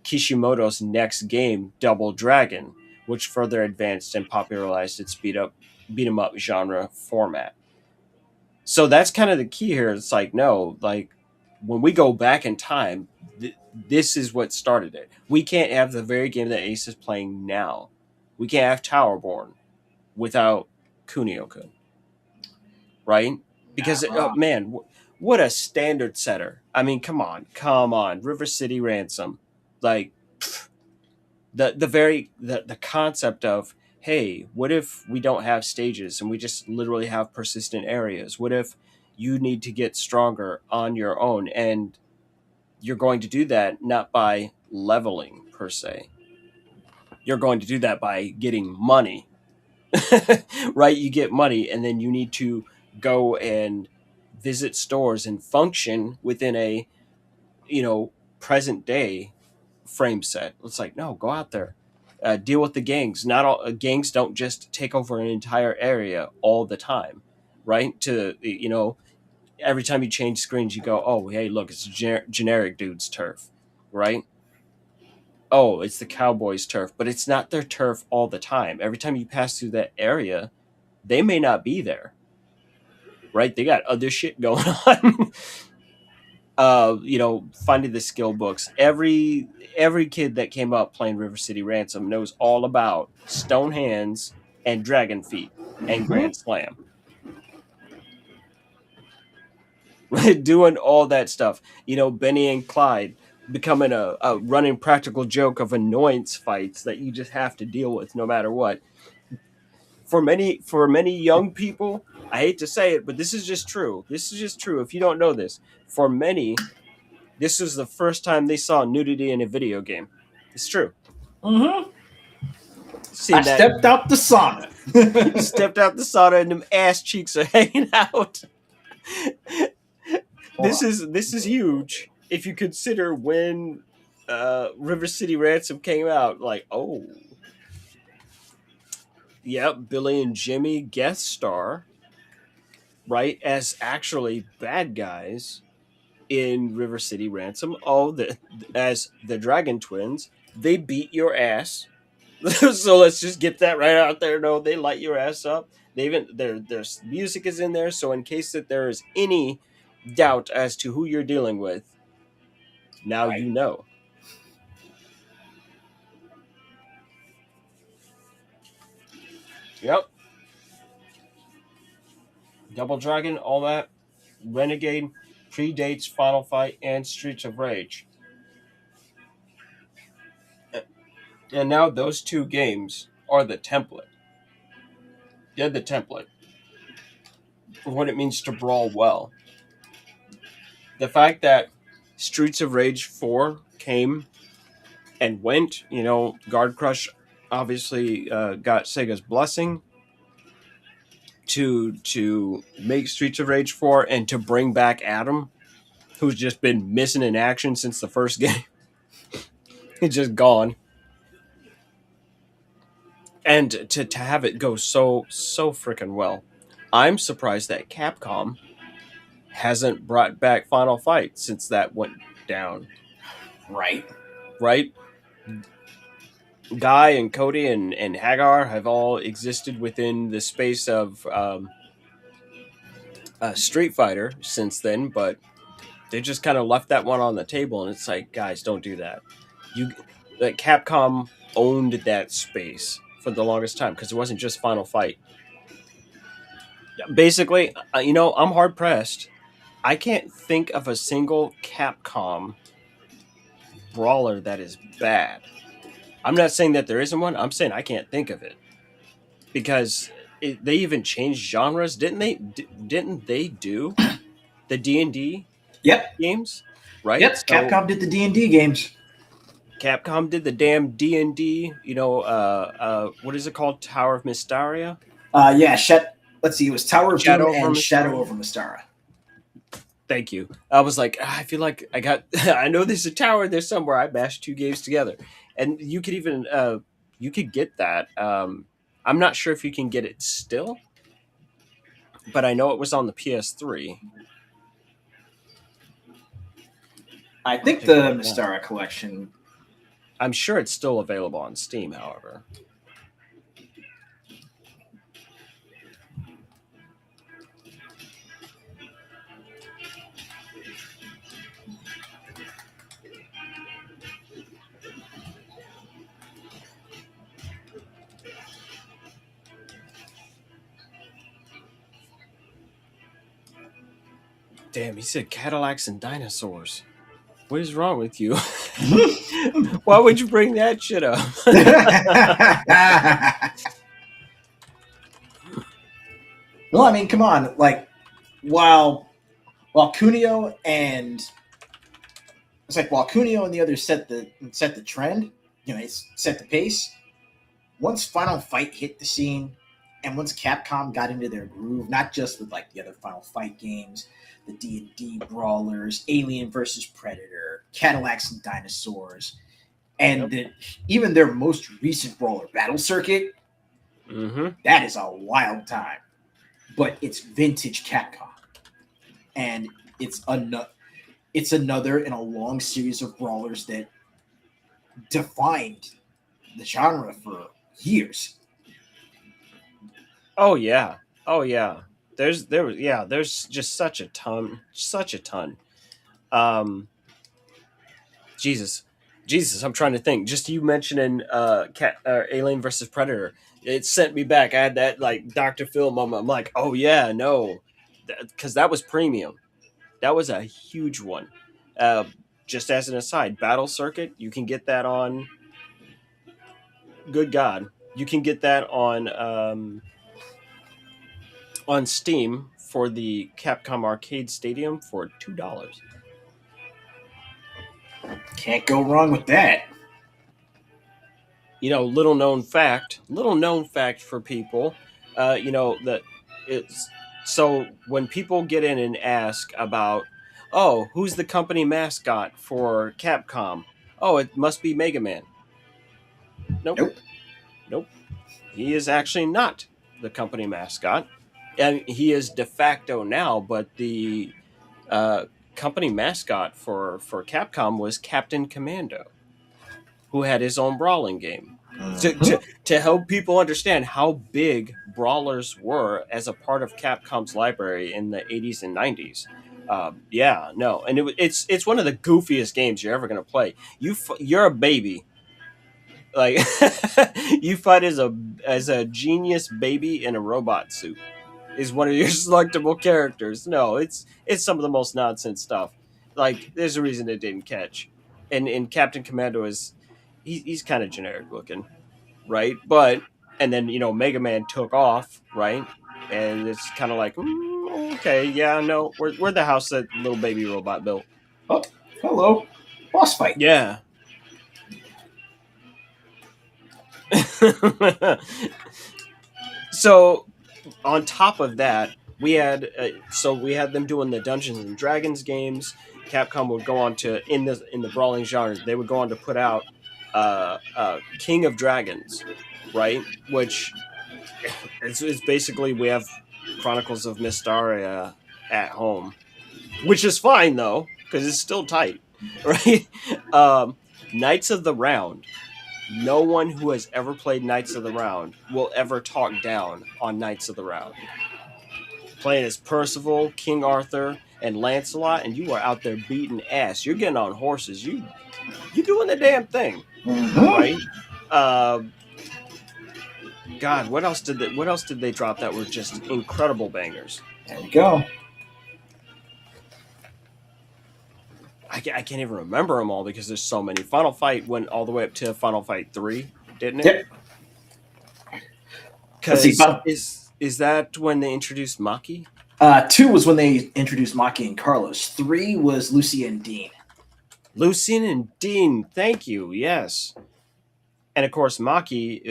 Speaker 4: Kishimoto's next game, Double Dragon, which further advanced and popularized its beat 'em up genre format. So that's kind of the key here. It's like, no, like when we go back in time, this is what started it. We can't have the very game that Ace is playing now. We can't have Towerborne without Kunio-kun, right? Because man, what a standard setter. I mean, come on, River City Ransom, like the concept of, hey, what if we don't have stages and we just literally have persistent areas? What if you need to get stronger on your own, and you're going to do that not by leveling per se, you're going to do that by getting money. Right? You get money, and then you need to go and visit stores and function within a present day frame set. It's like, no, go out there, deal with the gangs. Not all gangs don't just take over an entire area all the time, right? To every time you change screens, you go, oh, hey, look, it's a generic dude's turf, right? Oh, it's the Cowboys' turf, but it's not their turf all the time. Every time you pass through that area, they may not be there, right? They got other shit going on. Finding the skill books. Every kid that came up playing River City Ransom knows all about Stone Hands and Dragon Feet and
Speaker 3: Mhm.
Speaker 4: Grand Slam. Doing all that stuff. Benny and Clyde becoming a running practical joke of annoyance fights that you just have to deal with no matter what. For many young people, I hate to say it, but this is just true. This is just true. If you don't know this, for many, this was the first time they saw nudity in a video game. It's true.
Speaker 3: Mhm. I
Speaker 4: Seen that.
Speaker 3: stepped out the sauna.
Speaker 4: You stepped out the sauna and them ass cheeks are hanging out. This is huge. If you consider when River City Ransom came out, like, oh, yep, Billy and Jimmy guest star, right, as actually bad guys in River City Ransom. Oh, as the Dragon Twins, they beat your ass. So let's just get that right out there. No, they light your ass up. They even their music is in there. So in case that there is any doubt as to who you're dealing with, now
Speaker 3: Right.
Speaker 4: you know. Yep. Double Dragon, all that. Renegade predates Final Fight and Streets of Rage. And now those two games are the template. They're the template for what it means to brawl well. The fact that Streets of Rage 4 came and went. Guard Crush obviously got Sega's blessing to make Streets of Rage 4 and to bring back Adam, who's just been missing in action since the first game. He's just gone. And to have it go so freaking well. I'm surprised that Capcom hasn't brought back Final Fight since that went down.
Speaker 3: Right.
Speaker 4: Right? Guy and Cody and Hagar have all existed within the space of Street Fighter since then, but they just kind of left that one on the table, and it's like, guys, don't do that. Capcom owned that space for the longest time because it wasn't just Final Fight. Basically, I'm hard pressed. I can't think of a single Capcom brawler that is bad. I'm not saying that there isn't one. I'm saying I can't think of it because they even changed genres, didn't they? Didn't they do the D&D
Speaker 3: Yep.
Speaker 4: games? Right.
Speaker 3: Yep.
Speaker 4: So
Speaker 3: Capcom did the D&D games.
Speaker 4: Capcom did the damn D&D. What is it called? Tower of Mysteria.
Speaker 3: Yeah. Let's see. It was Tower of
Speaker 4: Shadow
Speaker 3: Doom
Speaker 4: over
Speaker 3: and
Speaker 4: Mystara.
Speaker 3: Shadow over Mystara.
Speaker 4: Thank you. I was like, I feel like I got. I know there's a tower there somewhere. I mashed two games together, and you could even you could get that. I'm not sure if you can get it still, but I know it was on the PS3.
Speaker 3: I think the Mystara collection.
Speaker 4: I'm sure it's still available on Steam, however. Damn, he said Cadillacs and dinosaurs. What is wrong with you? Why would you bring that shit up?
Speaker 3: Well, I mean, come on. Like, while Cuneo and while Cuneo and the others set the trend, it's set the pace. Once Final Fight hit the scene, and once Capcom got into their groove, not just with like the other Final Fight games, the D&D brawlers, Alien versus Predator, Cadillacs and Dinosaurs, and even their most recent brawler, Battle Circuit, that is a wild time. But it's vintage Capcom, and it's another in a long series of brawlers that defined the genre for years.
Speaker 4: Oh yeah. There's just such a ton. Jesus, I'm trying to think. Just you mentioning Alien versus Predator, it sent me back. I had that like Dr. Phil moment. I'm like, oh yeah, no, because that was premium. That was a huge one. Just as an aside, Battle Circuit, you can get that on. Good God, you can get that on Steam for the Capcom Arcade Stadium for $2.
Speaker 3: Can't go wrong with that.
Speaker 4: Little known fact for people, that it's so when people get in and ask about, oh, who's the company mascot for Capcom? Oh, it must be Mega Man. Nope. He is actually not the company mascot, and he is de facto now. But the company mascot for Capcom was Captain Commando, who had his own brawling game. To help people understand how big brawlers were as a part of Capcom's library in the 80s and 90s. And it's one of the goofiest games you're ever going to play. You're a baby. Like you fight as a genius baby in a robot suit is one of your selectable characters. No, it's some of the most nonsense stuff. Like there's a reason it didn't catch. And Captain Commando is he's kind of generic looking, right? But and then Mega Man took off, right? And it's kind of like okay, yeah, no, we're the house that little baby robot built.
Speaker 3: Oh, hello, boss fight.
Speaker 4: Yeah. So on top of that, we had them doing the Dungeons and Dragons games. Capcom would go on to in the brawling genre. They would go on to put out King of Dragons, right? Which is basically we have Chronicles of Mystaria at home, which is fine though because it's still tight, right? Um, Knights of the Round. No one who has ever played Knights of the Round will ever talk down on Knights of the Round. Playing as Percival, King Arthur, and Lancelot, and you are out there beating ass. You're getting on horses. You doing the damn thing, right? Uh, God, what else did they drop that were just incredible bangers?
Speaker 3: There you go.
Speaker 4: I can't even remember them all because there's so many. Final Fight went all the way up to Final Fight 3, didn't it?
Speaker 3: Yep.
Speaker 4: Because is that when they introduced Maki?
Speaker 3: 2 was when they introduced Maki and Carlos. 3 was Lucy and Dean.
Speaker 4: Lucien and Dean, thank you. Yes, and of course Maki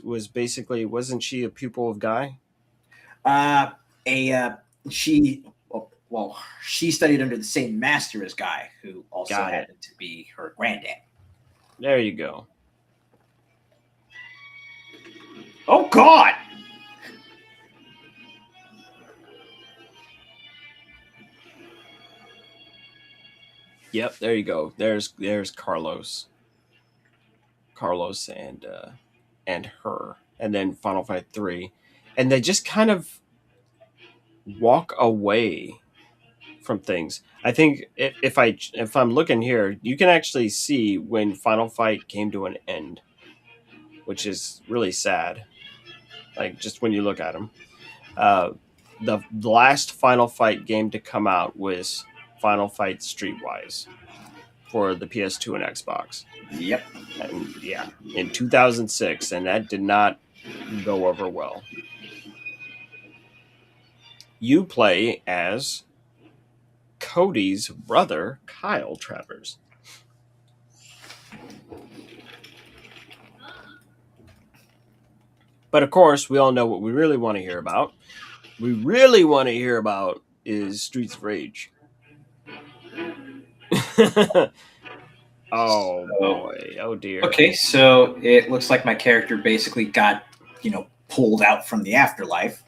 Speaker 4: was basically wasn't she a pupil of Guy?
Speaker 3: She well, she studied under the same master as Guy, who also
Speaker 4: Got it.
Speaker 3: happened to be her granddad.
Speaker 4: There you go.
Speaker 3: Oh God!
Speaker 4: Yep, there you go. There's Carlos and her, and then Final Fight 3, and they just kind of walk away from things. I think if I'm looking here, you can actually see when Final Fight came to an end, which is really sad. Like just when you look at them, the last Final Fight game to come out was Final Fight Streetwise for the PS2 and Xbox.
Speaker 3: Yep.
Speaker 4: And yeah, in 2006, and that did not go over well. You play as Cody's brother, Kyle Travers. But of course, we all know what we really want to hear about. We really want to hear about is Streets of Rage. Oh boy! Oh dear!
Speaker 3: Okay, so it looks like my character basically got, pulled out from the afterlife.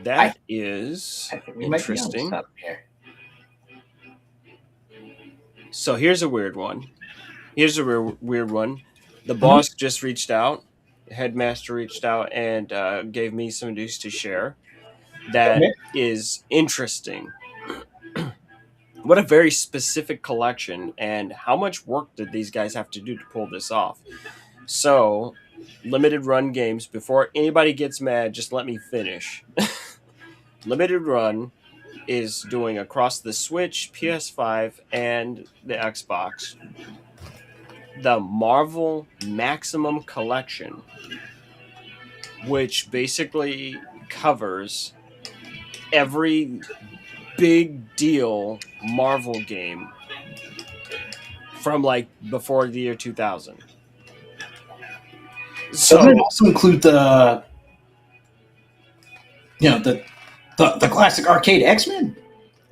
Speaker 4: That is
Speaker 3: I think we might be onto
Speaker 4: interesting.
Speaker 3: something here.
Speaker 4: So here's a weird one. Weird one. The boss just reached out. The headmaster reached out and gave me some news to share. That is interesting. What a very specific collection, and how much work did these guys have to do to pull this off? So, limited run games. Before anybody gets mad, just let me finish. Limited Run is doing across the Switch, PS5, and the Xbox the Marvel Maximum Collection, which basically covers every big deal Marvel game from like before the year 2000. So
Speaker 3: Doesn't it also include the classic arcade X-Men?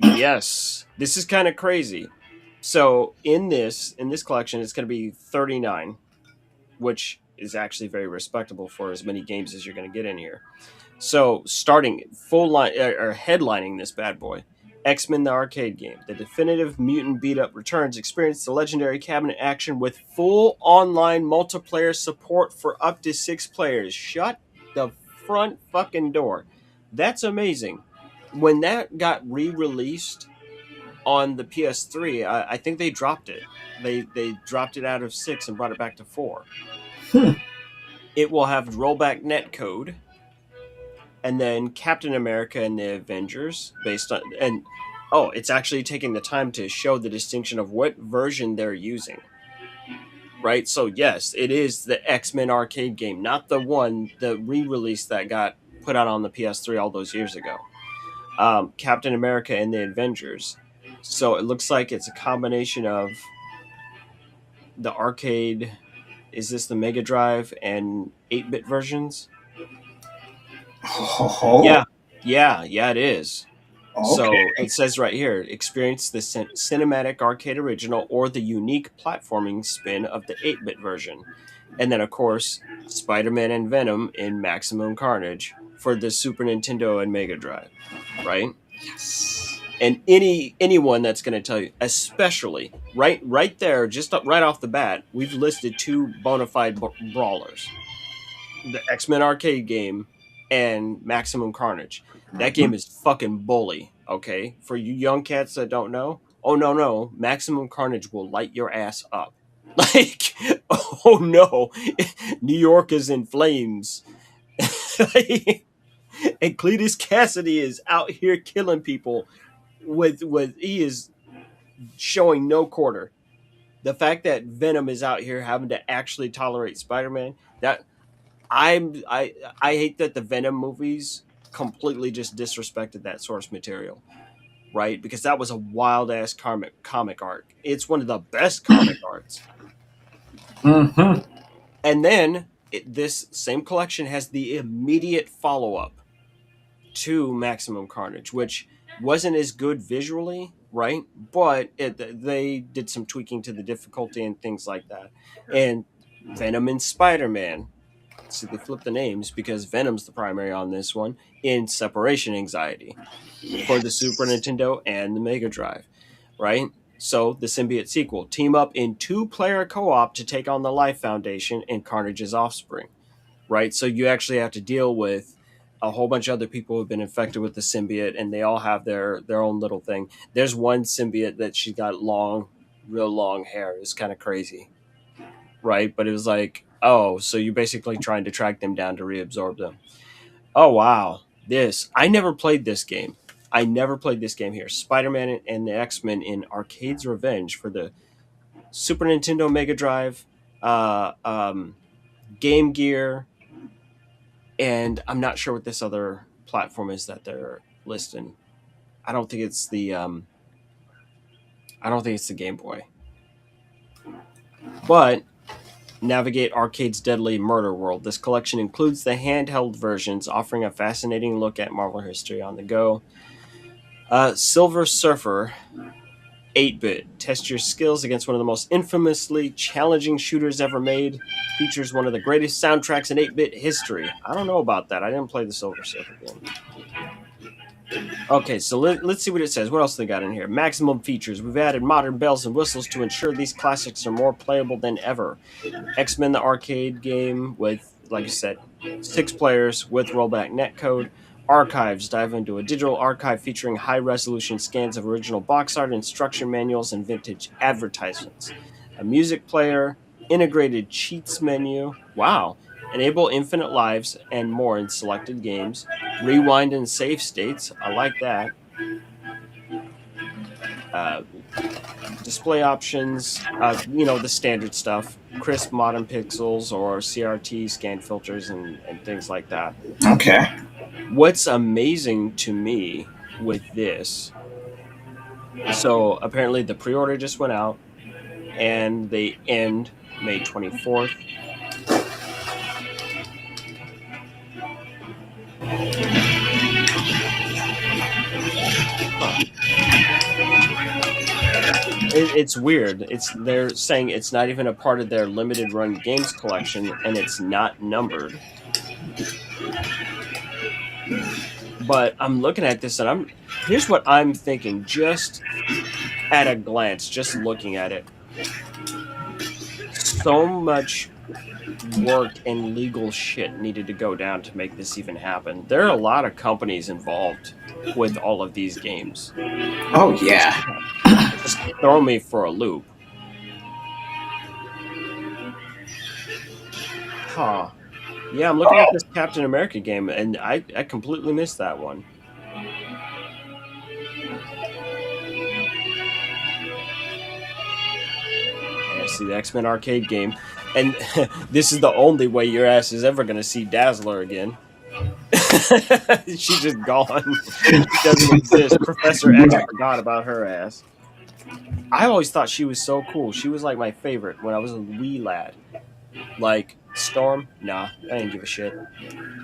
Speaker 4: yes, this is kind of crazy. So in this collection, it's going to be $39, which is actually very respectable for as many games as you're going to get in here. So starting full line or headlining this bad boy, X-Men the arcade game, the definitive mutant beat up returns. Experience the legendary cabinet action with full online multiplayer support for up to 6 players. Shut the front fucking door. That's amazing. When that got re-released on the PS3, I think they dropped it. They dropped it out of 6 and brought it back to 4. It will have rollback netcode, and then Captain America and the Avengers based on it's actually taking the time to show the distinction of what version they're using. Right? So yes, it is the X-Men arcade game, not the re-release that got put out on the PS3 all those years ago. Captain America and the Avengers. So it looks like it's a combination of the arcade. Is this the Mega Drive and 8-bit versions?
Speaker 3: Oh,
Speaker 4: Yeah, yeah, it is.
Speaker 3: okay.
Speaker 4: So it says right here, experience the cinematic arcade original or the unique platforming spin of the 8-bit version. And then, of course, Spider-Man and Venom in Maximum Carnage for the Super Nintendo and Mega Drive, right?
Speaker 3: Yes.
Speaker 4: And anyone that's going to tell you, especially right there, just right off the bat, we've listed two bona fide brawlers: the X-Men arcade game and Maximum Carnage. That game is fucking bully. Okay, for you young cats that don't know, oh no, Maximum Carnage will light your ass up. Like, oh no, New York is in flames. And Cletus Cassidy is out here killing people with he is showing no quarter. The fact that Venom is out here having to actually tolerate Spider-Man, that I hate that the Venom movies completely just disrespected that source material, right? Because that was a wild ass comic arc. It's one of the best comic arcs.
Speaker 3: Mm-hmm.
Speaker 4: And then this same collection has the immediate follow up to Maximum Carnage, which wasn't as good visually, right? But they did some tweaking to the difficulty and things like that. And Venom and Spider-Man. So they flipped the names because Venom's the primary on this one in Separation Anxiety for the Super Nintendo and the Mega Drive, right? So the symbiote sequel team up in 2-player co-op to take on the Life Foundation and Carnage's offspring, right? So you actually have to deal with a whole bunch of other people who've been infected with the symbiote, and they all have their own little thing. There's one symbiote that she's got real long hair. It's kind of crazy, right? But it was like, oh, so you're basically trying to track them down to reabsorb them. Oh wow, I never played this game. I never played this game here. Spider-Man and the X-Men in Arcade's Revenge for the Super Nintendo, Mega Drive, Game Gear, and I'm not sure what this other platform is that they're listing. I don't think it's the Game Boy. But navigate Arcade's deadly murder world. This collection includes the handheld versions, offering a fascinating look at Marvel history on the go. Silver Surfer 8-bit. Test your skills against one of the most infamously challenging shooters ever made. Features one of the greatest soundtracks in 8-bit history. I don't know about that. I didn't play the Silver Surfer game. Okay, so let's see what it says. What else they got in here? Maximum features. We've added modern bells and whistles to ensure these classics are more playable than ever. X-Men the arcade game with, like I said, 6 players with rollback netcode. Archives. Dive into a digital archive featuring high-resolution scans of original box art, instruction manuals, and vintage advertisements. A music player. Integrated cheats menu. Wow. Enable infinite lives and more in selected games. Rewind and save states. I like that. Display options. The standard stuff. Crisp modern pixels or CRT scan filters and things like that.
Speaker 3: Okay.
Speaker 4: What's amazing to me with this, so apparently the pre-order just went out and they end May 24th. It's weird. They're saying it's not even a part of their limited run games collection, and it's not numbered. But I'm looking at this, and here's what I'm thinking, just at a glance, just looking at it. So much work and legal shit needed to go down to make this even happen. There are a lot of companies involved with all of these games.
Speaker 3: Oh, yeah.
Speaker 4: Just throw me for a loop. Huh. Yeah, I'm looking at this Captain America game, and I completely missed that one. Yeah, see the X-Men arcade game. And this is the only way your ass is ever going to see Dazzler again. She's just gone. She doesn't exist. Professor X forgot about her ass. I always thought she was so cool. She was like my favorite when I was a wee lad. Like Storm, nah, I didn't give a shit.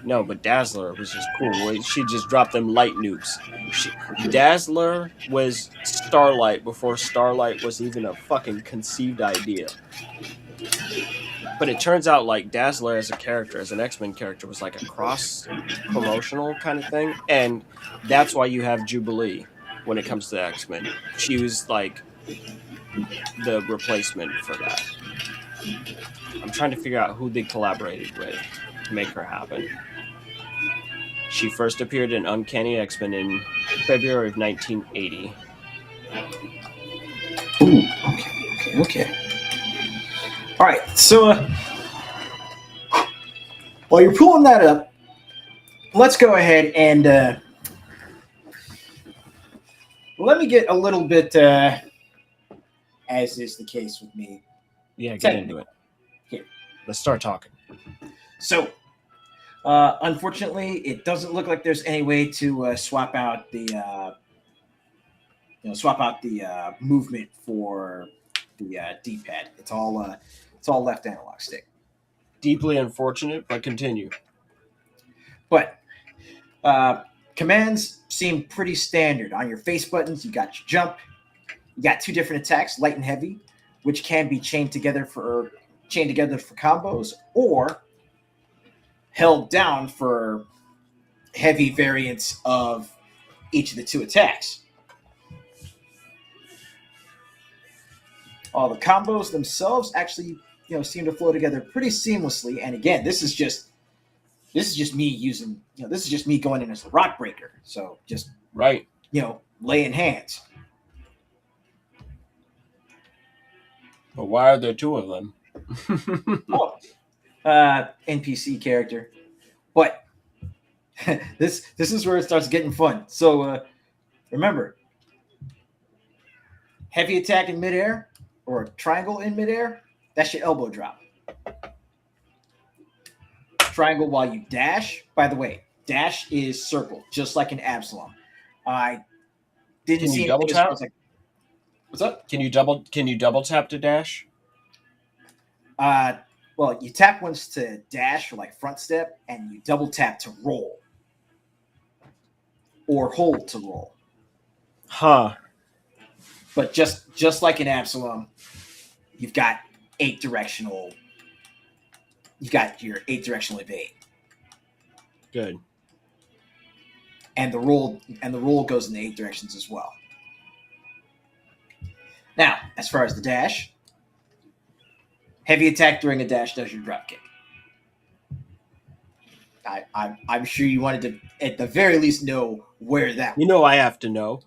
Speaker 4: No, but Dazzler was just cool. She just dropped them light nukes. Dazzler was Starlight before Starlight was even a fucking conceived idea. But it turns out like Dazzler as a character, as an X-Men character, was like a cross promotional kind of thing, and that's why you have Jubilee when it comes to X-Men. She was like the replacement for that. I'm trying to figure out who they collaborated with to make her happen. She first appeared in Uncanny X-Men in February of 1980.
Speaker 3: Ooh, okay. All right, so while you're pulling that up, let's go ahead and let me get a little bit, as is the case with me.
Speaker 4: Yeah, get into it.
Speaker 3: Here.
Speaker 4: Let's start talking.
Speaker 3: So, unfortunately, it doesn't look like there's any way to swap out the movement for the D-pad. It's all left analog stick.
Speaker 4: Deeply unfortunate, but continue.
Speaker 3: But commands seem pretty standard. On your face buttons, you got your jump. You got two different attacks, light and heavy, which can be chained together for combos, or held down for heavy variants of each of the two attacks. All the combos themselves actually, seem to flow together pretty seamlessly. And again, this is just me using, this is just me going in as a rock breaker. So just
Speaker 4: right,
Speaker 3: laying hands.
Speaker 4: But why are there two of them?
Speaker 3: NPC character, but this is where it starts getting fun. So remember, heavy attack in midair or a triangle in midair, that's your elbow drop. Triangle while you dash. By the way, dash is circle, just like an Absalom. I didn't see
Speaker 4: double tap.
Speaker 3: What's up?
Speaker 4: Can you double tap to dash?
Speaker 3: Well, you tap once to dash or like front step, and you double tap to roll. Or hold to roll.
Speaker 4: Huh.
Speaker 3: But just like an Absalom, you've got your 8 directional evade.
Speaker 4: Good.
Speaker 3: And the roll goes in the 8 directions as well. Now, as far as the dash, heavy attack during a dash does your drop kick. I'm sure you wanted to, at the very least, know where that.
Speaker 4: I have to know.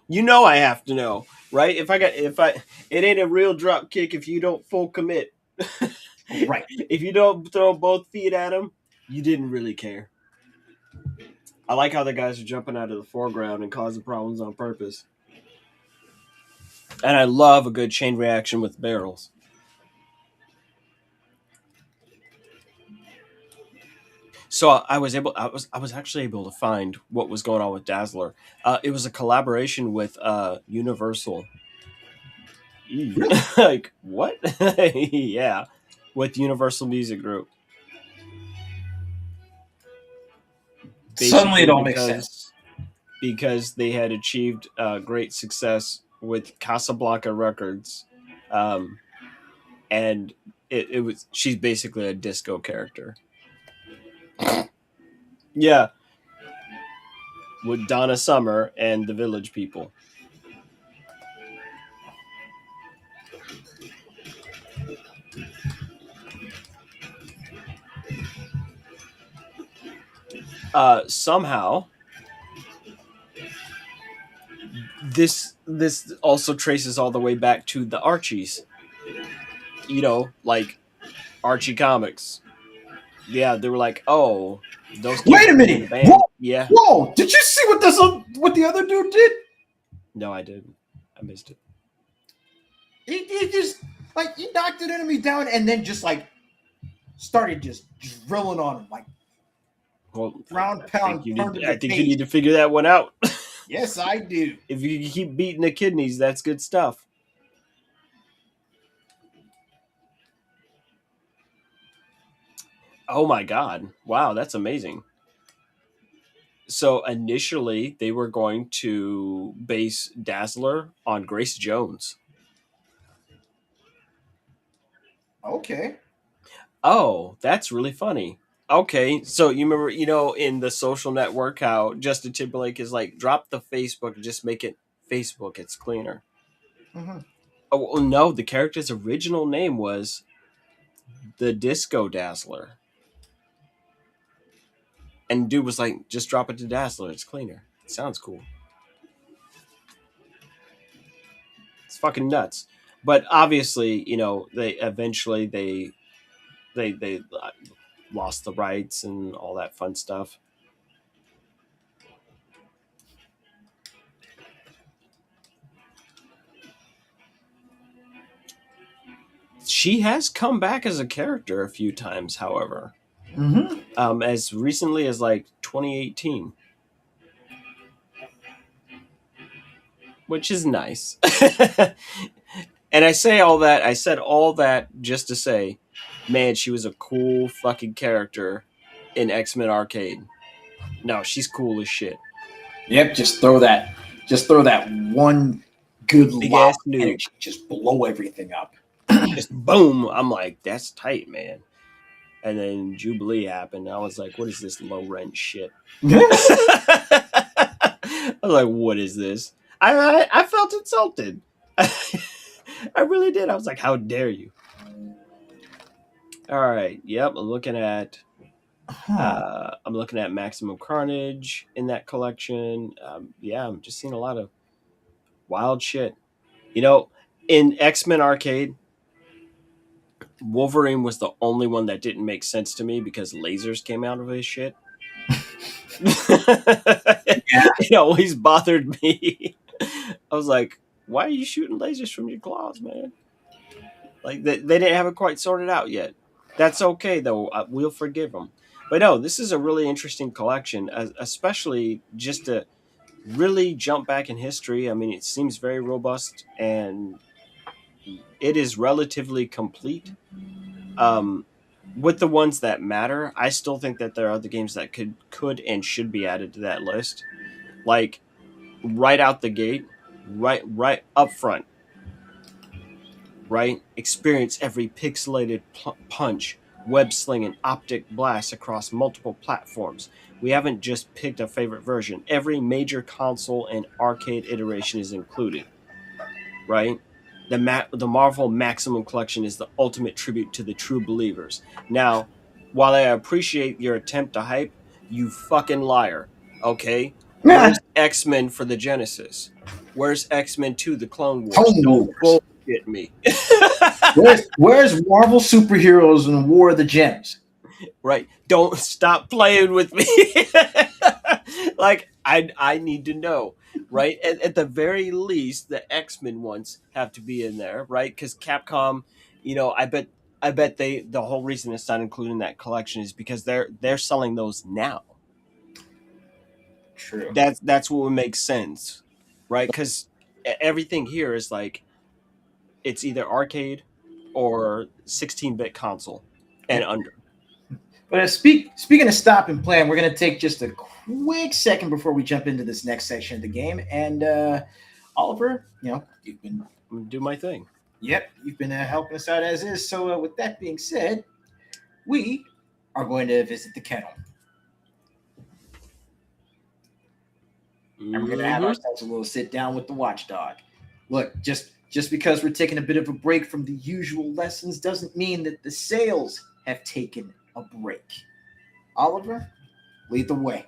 Speaker 4: Right? It ain't a real drop kick if you don't full commit.
Speaker 3: Right.
Speaker 4: If you don't throw both feet at him, you didn't really care. I like how the guys are jumping out of the foreground and causing problems on purpose. And I love a good chain reaction with barrels. So I was actually able to find what was going on with Dazzler. It was a collaboration with Universal. Like what? Yeah, with Universal Music Group.
Speaker 3: Suddenly, it all makes sense
Speaker 4: because they had achieved great success with Casablanca Records, and she's basically a disco character. Yeah, with Donna Summer and the Village People. Somehow, this also traces all the way back to the Archies. Like Archie comics. Yeah, they were like, oh, those.
Speaker 3: Wait a minute!
Speaker 4: Whoa! Yeah.
Speaker 3: Whoa! Did you see what the other dude did?
Speaker 4: No, I didn't. I missed it.
Speaker 3: He just he knocked an enemy down and then just started just drilling on him ground pound.
Speaker 4: I think you need to figure that one out.
Speaker 3: Yes, I do.
Speaker 4: If you keep beating the kidneys, that's good stuff. Oh my god! Wow, that's amazing. So initially, they were going to base Dazzler on Grace Jones.
Speaker 3: Okay.
Speaker 4: Oh, that's really funny. Okay, so you remember, in the Social Network, how Justin Timberlake is like, drop the Facebook and just make it Facebook. It's cleaner.
Speaker 3: Hmm.
Speaker 4: Oh well, no, the character's original name was the Disco Dazzler, and dude was like, just drop it to Dazzler. It's cleaner. It sounds cool. It's fucking nuts. But obviously, they eventually they lost the rights and all that fun stuff. She has come back as a character a few times, however,
Speaker 3: Hmm.
Speaker 4: as recently as like 2018, which is nice. And I say all that, I said all that just to say, man, she was a cool fucking character in X Men Arcade. No, she's cool as shit.
Speaker 3: Yep. Just throw that one good
Speaker 4: Big
Speaker 3: lob
Speaker 4: ass
Speaker 3: and
Speaker 4: noob.
Speaker 3: it just blow everything up.
Speaker 4: Just boom. I'm like, that's tight, man. And then Jubilee happened. I was like, what is this low rent shit? I was like, what is this? I felt insulted. I really did. I was like, how dare you? All right. Yep.
Speaker 3: Huh.
Speaker 4: I'm looking at Maximum Carnage in that collection. Yeah, I'm just seeing a lot of wild shit. You know, in X Men Arcade, Wolverine was the only one that didn't make sense to me because lasers came out of his shit.
Speaker 3: Yeah.
Speaker 4: It always bothered me. I was like, why are you shooting lasers from your claws, man? Like they didn't have it quite sorted out yet. That's okay though. We'll forgive them. But no, this is a really interesting collection, especially just to really jump back in history. I mean, it seems very robust and it is relatively complete. Um, with the ones that matter, I still think that there are other games that could and should be added to that list. Like right out the gate, right up front, right? Experience every pixelated punch, web sling, and optic blast across multiple platforms. We haven't just picked a favorite version. Every major console and arcade iteration is included, right? The Marvel Maximum Collection is the ultimate tribute to the true believers. Now, while I appreciate your attempt to hype, you fucking liar. Okay,
Speaker 3: Yeah.
Speaker 4: where's X Men for the Genesis? Where's X Men 2: The Clone Wars?
Speaker 3: Clone
Speaker 4: Don't
Speaker 3: Wars.
Speaker 4: bullshit me.
Speaker 3: Where's Marvel superheroes in War of the Gems?
Speaker 4: Right? Don't stop playing with me. Like I need to know, right? At the very least, the X Men ones have to be in there, right? Because Capcom, I bet the whole reason it's not included in that collection is because they're selling those now.
Speaker 3: True.
Speaker 4: That's what would make sense, right? Because everything here is like it's either arcade or 16-bit console and under.
Speaker 3: But speaking of stop and plan, we're gonna take just a quick second before we jump into this next section of the game. And Oliver, you've been
Speaker 4: Do my thing.
Speaker 3: you've been helping us out as is. So with that being said, we are going to visit the kennel, and we're going to have
Speaker 4: Mhm.
Speaker 3: ourselves a little sit down with the watchdog. Look, just because we're taking a bit of a break from the usual lessons doesn't mean that the sales have taken a break. Oliver, lead the way.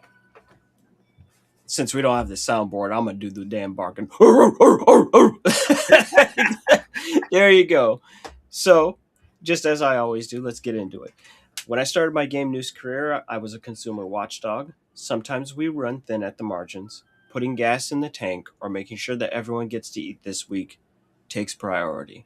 Speaker 4: Since we don't have the soundboard, I'm gonna do the damn barking. There you go. So, just as I always do, let's get into it. When I started my game news career, I was a consumer watchdog. Sometimes we run thin at the margins. Putting gas in the tank or making sure that everyone gets to eat this week takes priority.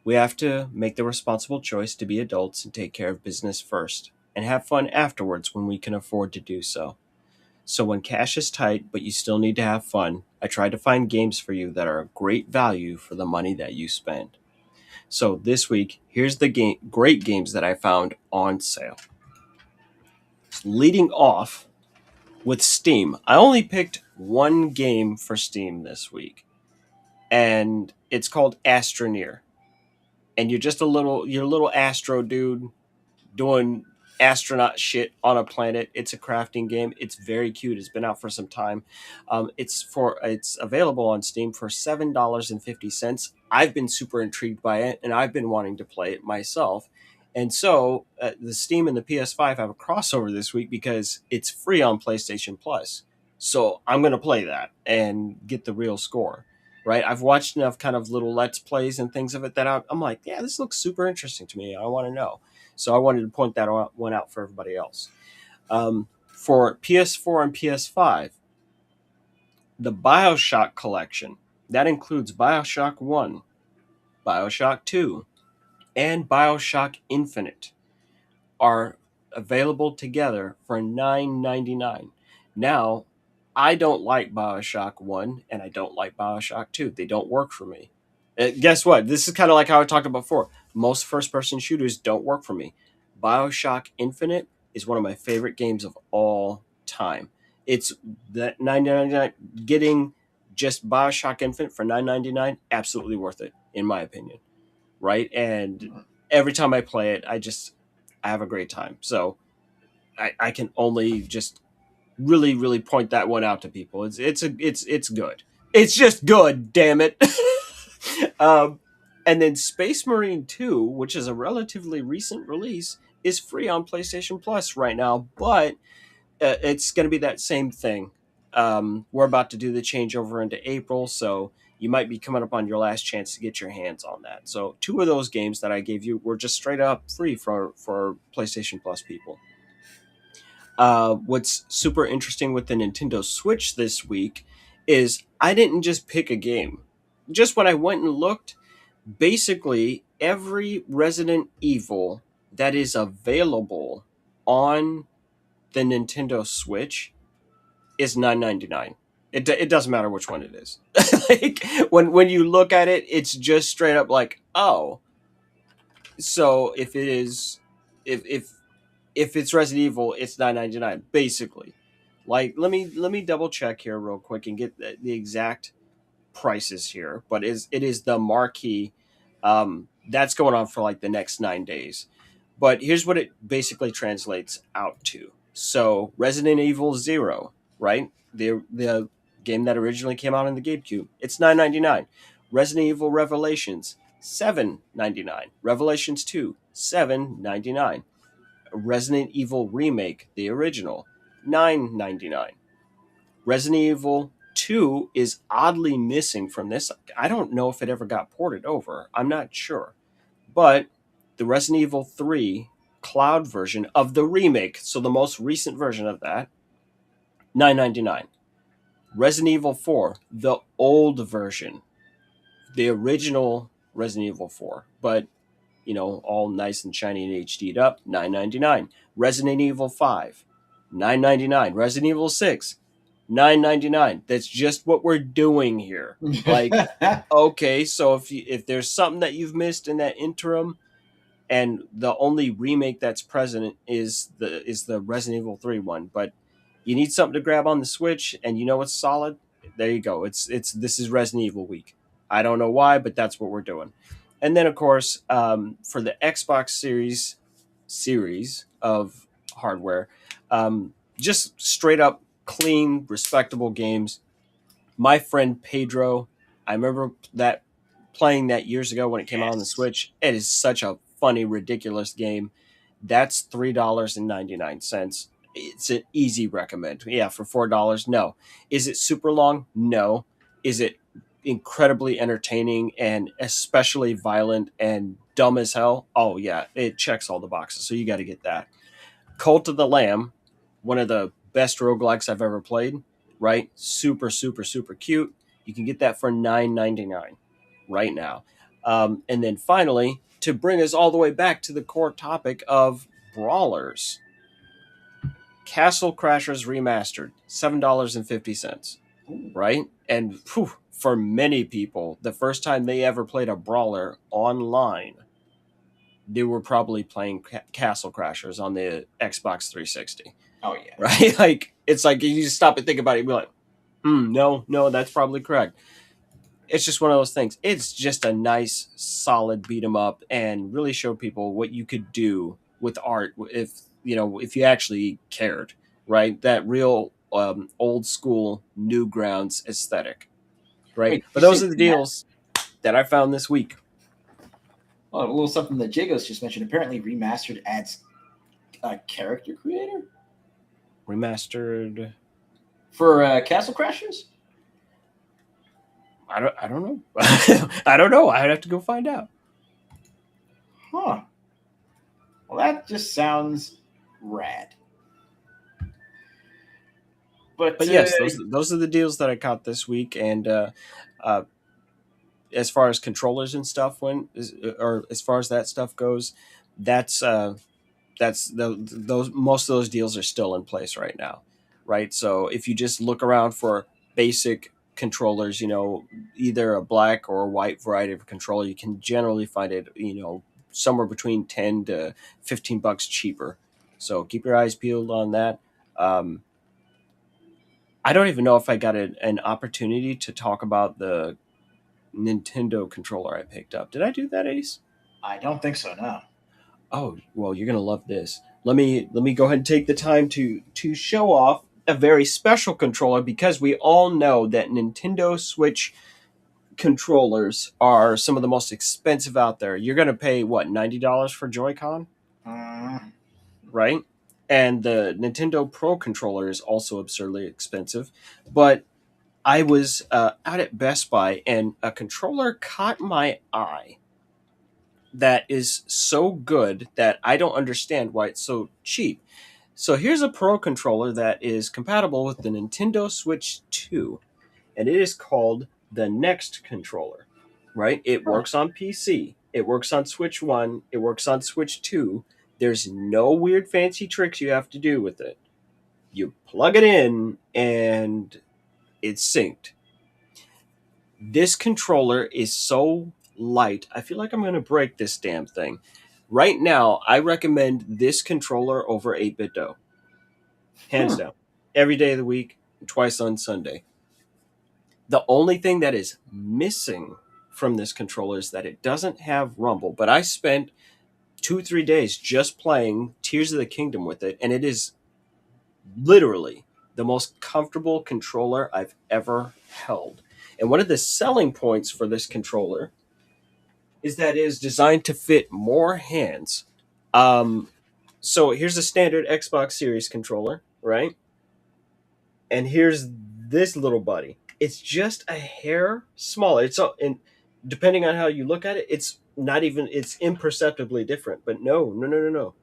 Speaker 4: We have to make the responsible choice to be adults and take care of business first, and have fun afterwards when we can afford to do so. So when cash is tight, but you still need to have fun, I try to find games for you that are a great value for the money that you spend. So this week, here's the great games that I found on sale. Leading off with Steam. I only picked one game for Steam this week, and it's called Astroneer. And you're a little astro dude doing astronaut shit on a planet. It's a crafting game. It's very cute. It's been out for some time. It's available on Steam for $7.50. I've been super intrigued by it, and I've been wanting to play it myself. And so the Steam and the PS5 have a crossover this week because it's free on PlayStation Plus. So I'm going to play that and get the real score. Right, I've watched enough kind of little let's plays and things of it that I'm like, yeah, this looks super interesting to me. I want to know. So I wanted to point that one out for everybody else. For PS4 and PS5, the Bioshock collection, that includes Bioshock 1, Bioshock 2, and Bioshock Infinite, are available together for $9.99. Now, I don't like Bioshock 1 and I don't like Bioshock 2. They don't work for me. Guess what? This is kind of like how I talked about before. Most first person shooters don't work for me. Bioshock Infinite is one of my favorite games of all time. It's that $9.99. Getting just Bioshock Infinite for $9.99, absolutely worth it, in my opinion. Right? And every time I play it, I have a great time. So I can only just really, really point that one out to people. It's good. It's just good, damn it. And then Space Marine 2, which is a relatively recent release, is free on PlayStation Plus right now, but it's going to be that same thing. We're about to do the changeover into April, so you might be coming up on your last chance to get your hands on that. So two of those games that I gave you were just straight up free for PlayStation Plus people. What's super interesting with the Nintendo Switch this week is I didn't just pick a game. Just when I went and looked, basically every Resident Evil that is available on the Nintendo Switch is $9.99. It doesn't matter which one it is. Like when you look at it, it's just straight up like, oh, so if it's Resident Evil, it's $9.99 basically. Like let me double check here real quick and get the exact prices here, but it is the marquee. That's going on for like the next 9 days. But here's what it basically translates out to. So Resident Evil 0, right? The game that originally came out on the GameCube, it's $9.99. Resident Evil Revelations, $7.99. Revelations 2, $7.99. Resident Evil Remake, the original, $9.99. Resident Evil 2 is oddly missing from this. I don't know if it ever got ported over. I'm not sure. But the Resident Evil 3 cloud version of the remake, so the most recent version of that, $9.99. Resident Evil 4, the old version, the original Resident Evil 4, but all nice and shiny and HD'd up, $9.99. Resident Evil 5, $9.99. Resident Evil 6, $9.99. That's just what we're doing here. Like, okay, so if there's something that you've missed in that interim, and the only remake that's present is the Resident Evil 3 one, but you need something to grab on the Switch, and it's solid. There you go. This is Resident Evil week. I don't know why, but that's what we're doing. And then, of course, for the Xbox series of hardware, just straight up clean, respectable games. My friend Pedro, I remember playing that years ago when it came out on the Switch. It is such a funny, ridiculous game. That's $3.99. It's an easy recommend. Yeah, for $4, no. Is it super long? No. Is it incredibly entertaining and especially violent and dumb as hell? Oh yeah, it checks all the boxes. So you got to get that. Cult of the Lamb, one of the best roguelikes I've ever played. Right, super super super cute. You can get that for $9.99 right now. And then finally, to bring us all the way back to the core topic of brawlers, Castle Crashers Remastered, $7.50. Right? And for many people, the first time they ever played a brawler online, they were probably playing Castle Crashers on the Xbox 360.
Speaker 3: Oh yeah.
Speaker 4: Right? Like it's like you just stop and think about it and be like, no, that's probably correct. It's just one of those things. It's just a nice, solid beat 'em up, and really show people what you could do with art if you actually cared, right? That real old school Newgrounds aesthetic, right?
Speaker 3: Wait,
Speaker 4: But
Speaker 3: you
Speaker 4: those
Speaker 3: say
Speaker 4: are the deals that I found this week.
Speaker 3: oh, a little something that Jagos just mentioned. Apparently, remastered adds a character creator
Speaker 4: Remastered.
Speaker 3: for Castle Crashers.
Speaker 4: I don't know. I don't know. I'd have to go find out.
Speaker 3: Huh. Well, that just sounds rad.
Speaker 4: But yes, those are the deals that I caught this week, and uh, as far as controllers and stuff or as far as that stuff goes, that's those most of those deals are still in place right now, right? So if you just look around for basic controllers, either a black or a white variety of controller, you can generally find it, somewhere between 10 to $15 cheaper. So keep your eyes peeled on that. Um, I don't even know if I got an opportunity to talk about the Nintendo controller I picked up. Did I do that, Ace?
Speaker 3: I don't think so. No.
Speaker 4: Oh, well, you're gonna love this. Let me go ahead and take the time to show off a very special controller, because we all know that Nintendo Switch controllers are some of the most expensive out there. You're gonna pay what, $90 for Joy-Con,
Speaker 3: Uh,
Speaker 4: right? And the Nintendo Pro controller is also absurdly expensive. But I was out at Best Buy, and a controller caught my eye that is so good that I don't understand why it's so cheap. So here's a Pro controller that is compatible with the Nintendo Switch 2, and it is called the Next controller, right? It works on PC, it works on Switch 1, it works on Switch 2. There's no weird fancy tricks you have to do with it. You plug it in and it's synced. This controller is so light. I feel like I'm going to break this damn thing. Right now, I recommend this controller over 8-Bit Dough. Hands down. Every day of the week, twice on Sunday. The only thing that is missing from this controller is that it doesn't have rumble. But I spent 2-3 days just playing Tears of the Kingdom with it, and it is literally the most comfortable controller I've ever held. And one of the selling points for this controller is that it is designed to fit more hands. So here's a standard Xbox Series controller, right? And here's this little buddy. It's just a hair smaller. And depending on how you look at it, it's imperceptibly different. But no.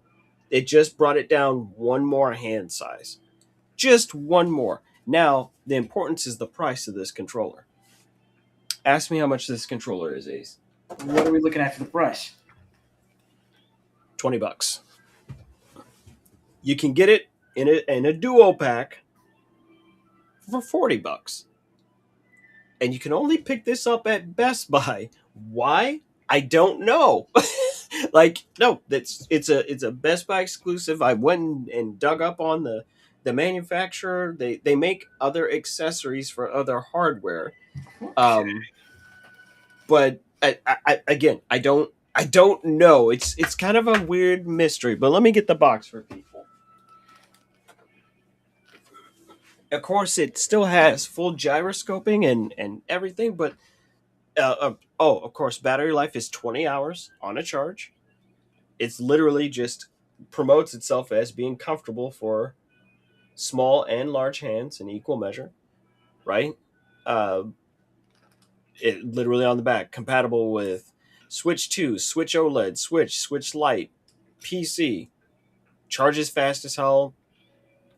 Speaker 4: It just brought it down one more hand size. Just one more. Now, the importance is the price of this controller. Ask me how much this controller is, Ace.
Speaker 3: what are we looking at for the price?
Speaker 4: $20. You can get it in a duo pack for $40. And you can only pick this up at Best Buy. Why? I don't know. No, it's a Best Buy exclusive. I went and dug up on the manufacturer. They make other accessories for other hardware. But again, I don't know. It's kind of a weird mystery. But let me get the box for people. Of course, it still has full gyroscoping and everything. But of course, battery life is 20 hours on a charge. It's literally just promotes itself as being comfortable for small and large hands in equal measure, right? Uh, it literally on the back, compatible with Switch 2, Switch OLED, Switch Lite, PC, charges fast as hell.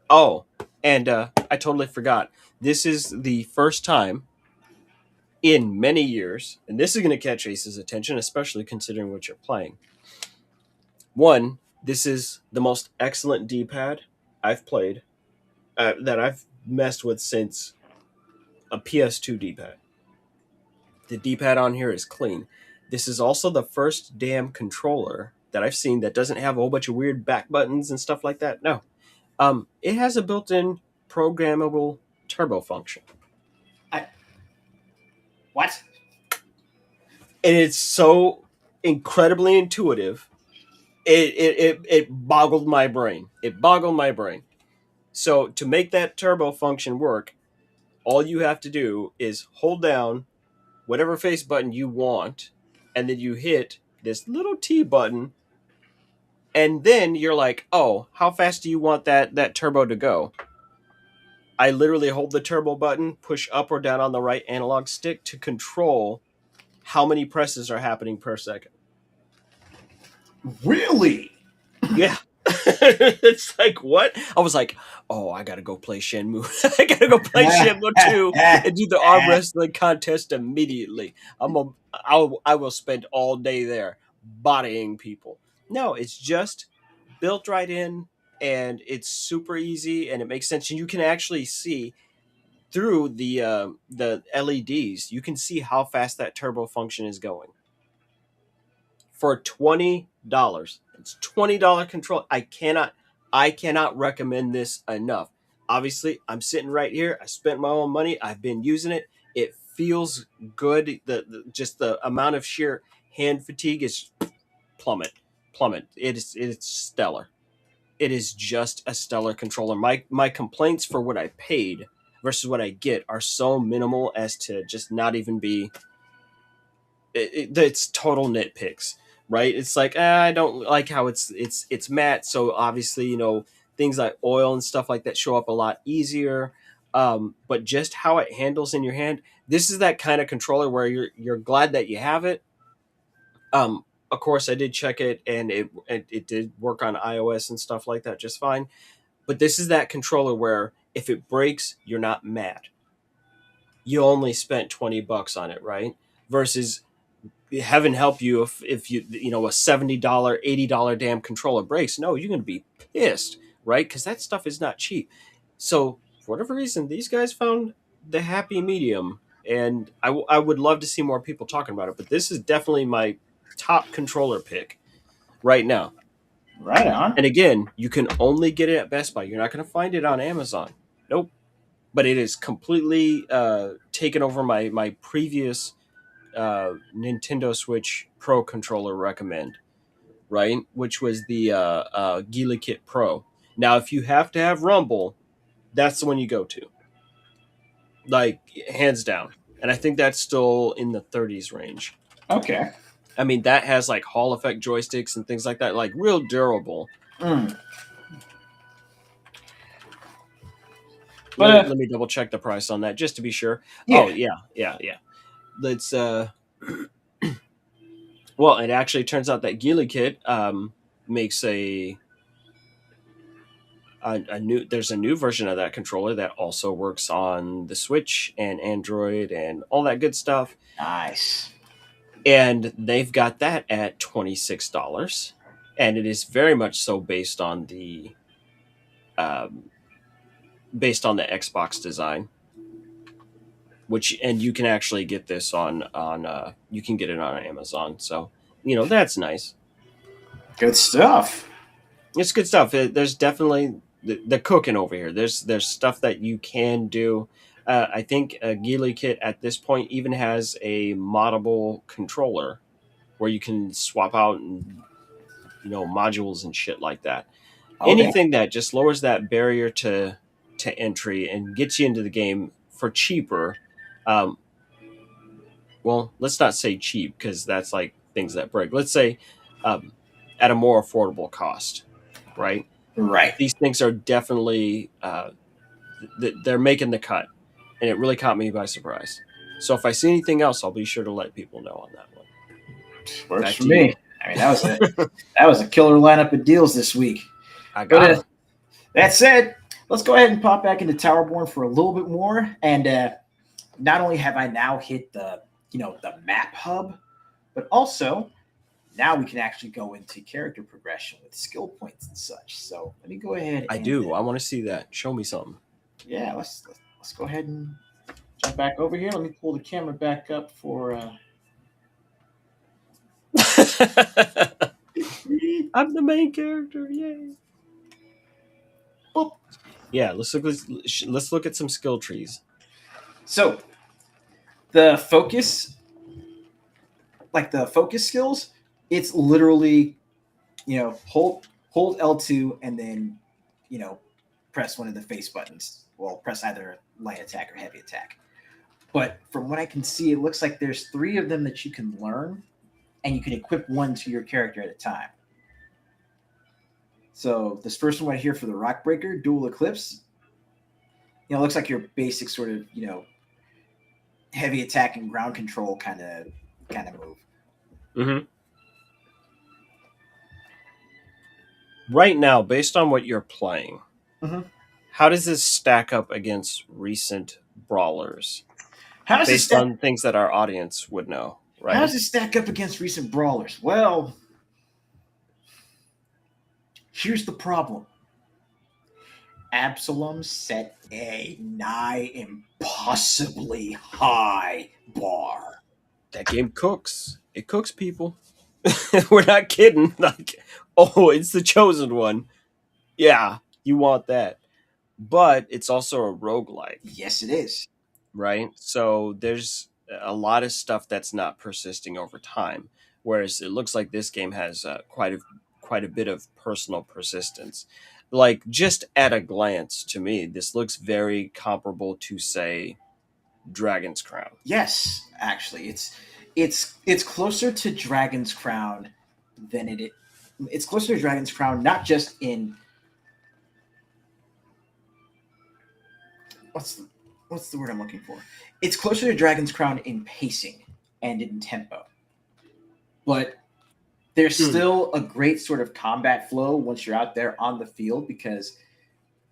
Speaker 4: Oh, and I totally forgot. This is the first time in many years, and this is going to catch Ace's attention, especially considering what you're playing. One, this is the most excellent D-pad I've played, that I've messed with since a PS2 D-pad. The D-pad on here is clean. This is also the first damn controller that I've seen that doesn't have a whole bunch of weird back buttons and stuff like that. No. It has a built-in programmable turbo function.
Speaker 3: I what?
Speaker 4: And it's so incredibly intuitive. It boggled my brain. It boggled my brain. So to make that turbo function work, all you have to do is hold down whatever face button you want, and then you hit this little T button, and then you're like, oh, how fast do you want that turbo to go? I literally hold the turbo button, push up or down on the right analog stick to control how many presses are happening per second.
Speaker 3: Really?
Speaker 4: Yeah. It's like, what? I was like, oh, I gotta go play Shenmue. I gotta go play Shenmue 2 and do the arm wrestling contest immediately. I will spend all day there bodying people. No, it's just built right in, and it's super easy, and it makes sense. And you can actually see through the LEDs. You can see how fast that turbo function is going. For $20. It's $20 control. I cannot recommend this enough. Obviously, I'm sitting right here. I spent my own money. I've been using it. It feels good. Just the amount of sheer hand fatigue is plummet. It's stellar. It is just a stellar controller. My complaints for what I paid versus what I get are so minimal as to just not even be. It's total nitpicks, right? It's like I don't like how it's matte, so obviously things like oil and stuff like that show up a lot easier. But just how it handles in your hand, this is that kind of controller where you're glad that you have it. Of course, I did check it, and it did work on iOS and stuff like that just fine. But this is that controller where if it breaks, you're not mad. You only spent $20 on it, right? Versus heaven help you if you a $70 $80 damn controller breaks. No, you're going to be pissed, right? Because that stuff is not cheap. So for whatever reason, these guys found the happy medium, and I would love to see more people talking about it, but this is definitely my top controller pick right now.
Speaker 3: Right on.
Speaker 4: And again, you can only get it at Best Buy. You're not going to find it on Amazon. Nope. But it is completely taken over my previous Nintendo Switch Pro controller recommend, right? Which was the Gila Kit Pro. Now, if you have to have Rumble, that's the one you go to. Like, hands down. And I think that's still in the 30s range.
Speaker 3: Okay.
Speaker 4: I mean, that has like Hall effect joysticks and things like that, like real durable.
Speaker 3: Mm.
Speaker 4: Let me double check the price on that just to be sure.
Speaker 3: Yeah.
Speaker 4: Oh, yeah. Let's well, it actually turns out that Gila Kit makes a new. There's a new version of that controller that also works on the Switch and Android and all that good stuff.
Speaker 3: Nice.
Speaker 4: And they've got that at $26, and it is very much so based on the Xbox design. And you can actually get this on you can get it on Amazon. So that's nice.
Speaker 3: Good stuff.
Speaker 4: It's good stuff. There's definitely the cooking over here. There's stuff that you can do. I think Gila Kit at this point even has a moddable controller where you can swap out modules and shit like that.
Speaker 3: Okay.
Speaker 4: Anything that just lowers that barrier to entry and gets you into the game for cheaper. Well, let's not say cheap because that's like things that break. Let's say at a more affordable cost, right?
Speaker 3: Right.
Speaker 4: These things are definitely they're making the cut, and it really caught me by surprise. So if I see anything else, I'll be sure to let people know on that one.
Speaker 3: Works
Speaker 4: Back
Speaker 3: for
Speaker 4: to
Speaker 3: me.
Speaker 4: you.
Speaker 3: I mean, that was a killer lineup of deals this week.
Speaker 4: I got it.
Speaker 3: That said, let's go ahead and pop back into Towerborne for a little bit more. And not only have I now hit the map hub, but also now we can actually go into character progression with skill points and such. So let me go ahead.
Speaker 4: I do. I want to see that. Show me something.
Speaker 3: Yeah, let's go ahead and jump back over here. Let me pull the camera back up for.
Speaker 4: I'm the main character. Yay!
Speaker 3: Boop.
Speaker 4: Yeah, let's look at some skill trees.
Speaker 3: So the focus, like the focus skills, it's literally hold L2 and then press one of the face buttons. Well, press either light attack or heavy attack. But from what I can see, it looks like there's 3 of them that you can learn, and you can equip one to your character at a time. So this first one right here for the Rock Breaker, Dual Eclipse, it looks like your basic sort of heavy attack and ground control kind of move.
Speaker 4: Mm-hmm. Right now, based on what you're playing,
Speaker 3: Mm-hmm.
Speaker 4: how does this stack up against recent brawlers?
Speaker 3: How does
Speaker 4: Based on things that our audience would know, right?
Speaker 3: How does it stack up against recent brawlers? Well, here's the problem. Absalom set a nigh impossibly high bar.
Speaker 4: That game cooks. It cooks people. We're not kidding. Like, oh, it's the chosen one. Yeah, you want that. But it's also a roguelike,
Speaker 3: Yes, it is.
Speaker 4: right? So there's a lot of stuff that's not persisting over time. Whereas it looks like this game has quite a bit of personal persistence. Like, just at a glance, to me, this looks very comparable to, say, Dragon's Crown.
Speaker 3: Yes, actually, it's closer to Dragon's Crown than it's closer to Dragon's Crown, not just in what's the word I'm looking for? It's closer to Dragon's Crown in pacing and in tempo. But there's still a great sort of combat flow once you're out there on the field because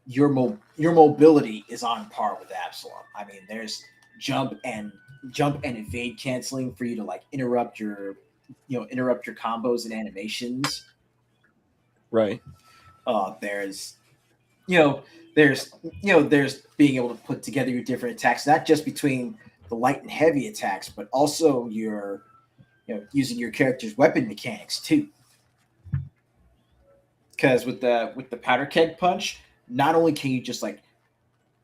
Speaker 3: your mobility is on par with Absalom. I mean, there's jump and evade canceling for you to like interrupt your combos and animations.
Speaker 4: Right.
Speaker 3: There's there's being able to put together your different attacks, not just between the light and heavy attacks, but also your using your character's weapon mechanics too. Because with the powder keg punch, not only can you just like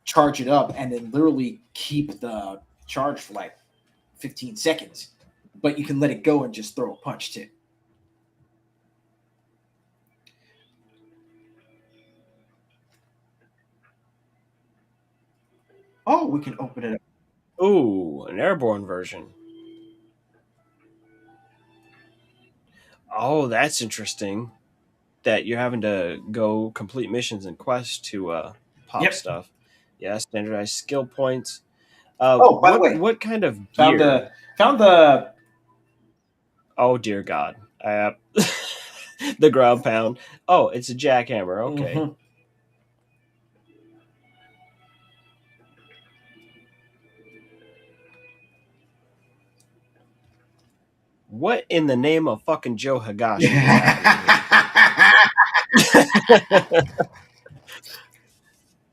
Speaker 3: charge it up and then literally keep the charge for like 15 seconds, but you can let it go and just throw a punch too. Oh, we can open it up.
Speaker 4: Ooh, an airborne version. Oh, that's interesting. That you're having to go complete missions and quests to pop
Speaker 3: Yep.
Speaker 4: stuff. Yeah, standardized skill points.
Speaker 3: Oh, by the way,
Speaker 4: what kind of
Speaker 3: found
Speaker 4: gear?
Speaker 3: the
Speaker 4: Oh dear God! The ground pound. Oh, it's a jackhammer. Okay.
Speaker 3: Mhm.
Speaker 4: What in the name of fucking Joe Higashi is happening here?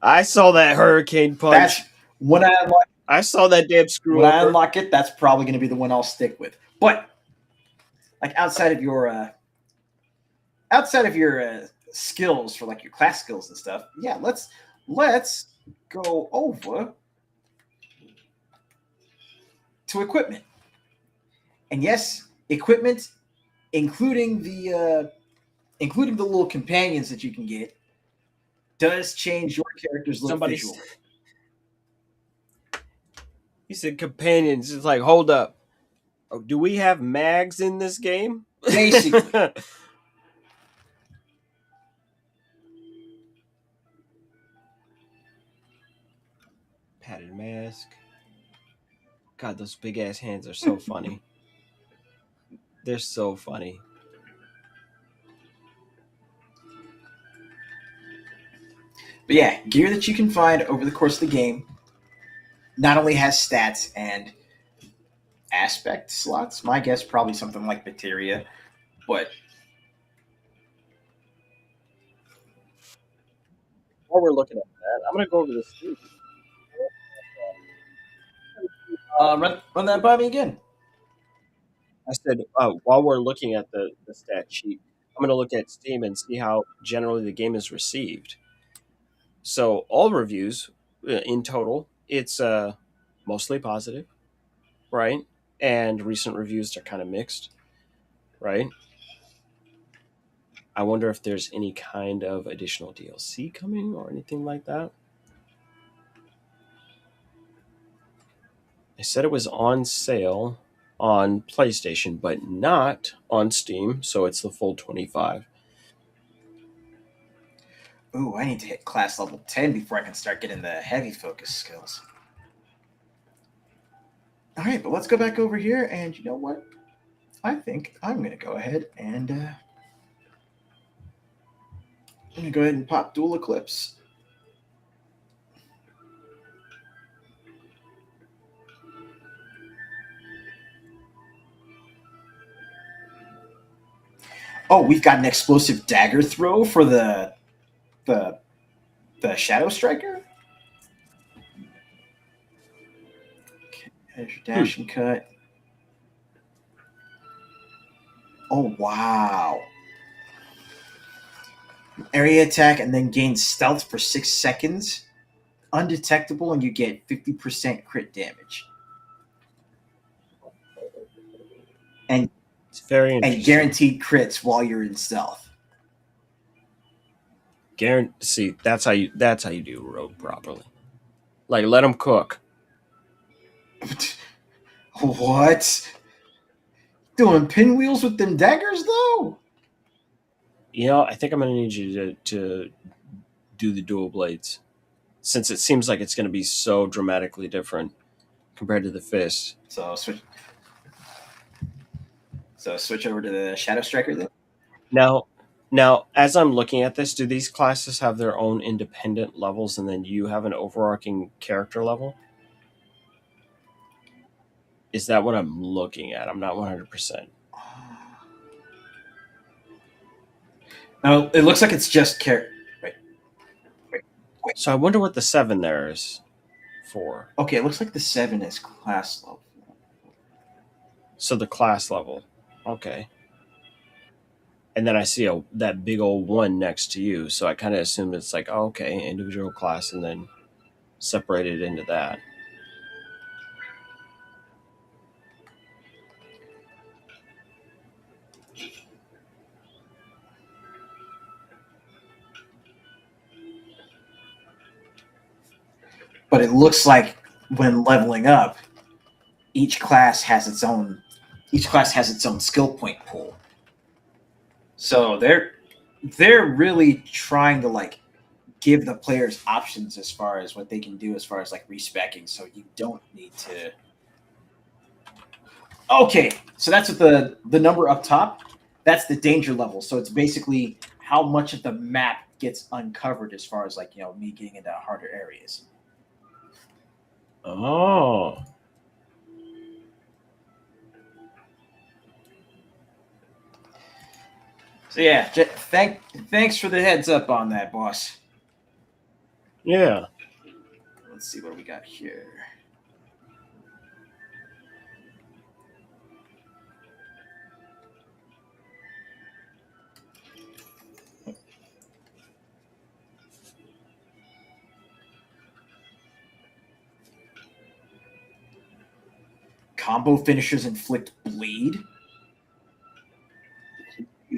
Speaker 4: I saw that hurricane punch.
Speaker 3: That's when I unlock
Speaker 4: I saw that damn screw
Speaker 3: when I
Speaker 4: over.
Speaker 3: unlock it. That's probably going to be the one I'll stick with. But like outside of your skills for like your class skills and stuff, yeah, let's go over to equipment. And yes, equipment, including the little companions that you can get, does change your character's look visually.
Speaker 4: He said companions. It's like, hold up. Oh, do we have mags in this game?
Speaker 3: Basically.
Speaker 4: Padded mask. God, those big ass hands are so funny. They're so funny.
Speaker 3: But yeah, gear that you can find over the course of the game not only has stats and aspect slots, my guess probably something like Bacteria, but
Speaker 4: While we're looking at that, I'm gonna go over this too.
Speaker 3: Run that by me again.
Speaker 4: I said, while we're looking at the stat sheet, I'm going to look at Steam and see how generally the game is received. So, all reviews in total, it's mostly positive, right? And recent reviews are kind of mixed, right? I wonder if there's any kind of additional DLC coming or anything like that. They said it was on sale on PlayStation, but not on Steam, so it's the full 25.
Speaker 3: Ooh, I need to hit class level 10 before I can start getting the heavy focus skills. All right, but let's go back over here, and you know what? I think I'm going to go ahead and pop Dual Eclipse. Oh, we've got an explosive dagger throw for the the Shadow Striker. Okay, there's your dash and cut. Oh wow! Area attack and then gain stealth for 6 seconds. Undetectable, and you get 50% crit damage. And
Speaker 4: It's very interesting.
Speaker 3: guaranteed crits while you're in stealth.
Speaker 4: See, that's how you do rogue properly. Like, let them cook.
Speaker 3: What? Doing pinwheels with them daggers though?
Speaker 4: You know, I think I'm going to need you to do the dual blades, since it seems like it's going to be so dramatically different compared to the fist.
Speaker 3: So switch over to the Shadow Striker then.
Speaker 4: Now, as I'm looking at this, do these classes have their own independent levels, and then you have an overarching character level? Is that what I'm looking at? I'm not 100%.
Speaker 3: No, it looks like it's just character.
Speaker 4: So I wonder what the 7 there is for.
Speaker 3: Okay, it looks like the 7 is class level.
Speaker 4: So the class level. Okay. And then I see that big old 1 next to you, so I kind of assumed it's like, oh, okay, individual class, and then separated into that.
Speaker 3: But it looks like when leveling up, each class has its own skill point pool. So they're really trying to like give the players options as far as what they can do as far as like respecking, so you don't need to. Okay, so that's what the number up top, that's the danger level. So it's basically how much of the map gets uncovered as far as like, me getting into harder areas.
Speaker 4: Oh.
Speaker 3: So yeah, thanks for the heads up on that, boss.
Speaker 4: Yeah.
Speaker 3: Let's see what we got here. Combo finishers inflict bleed.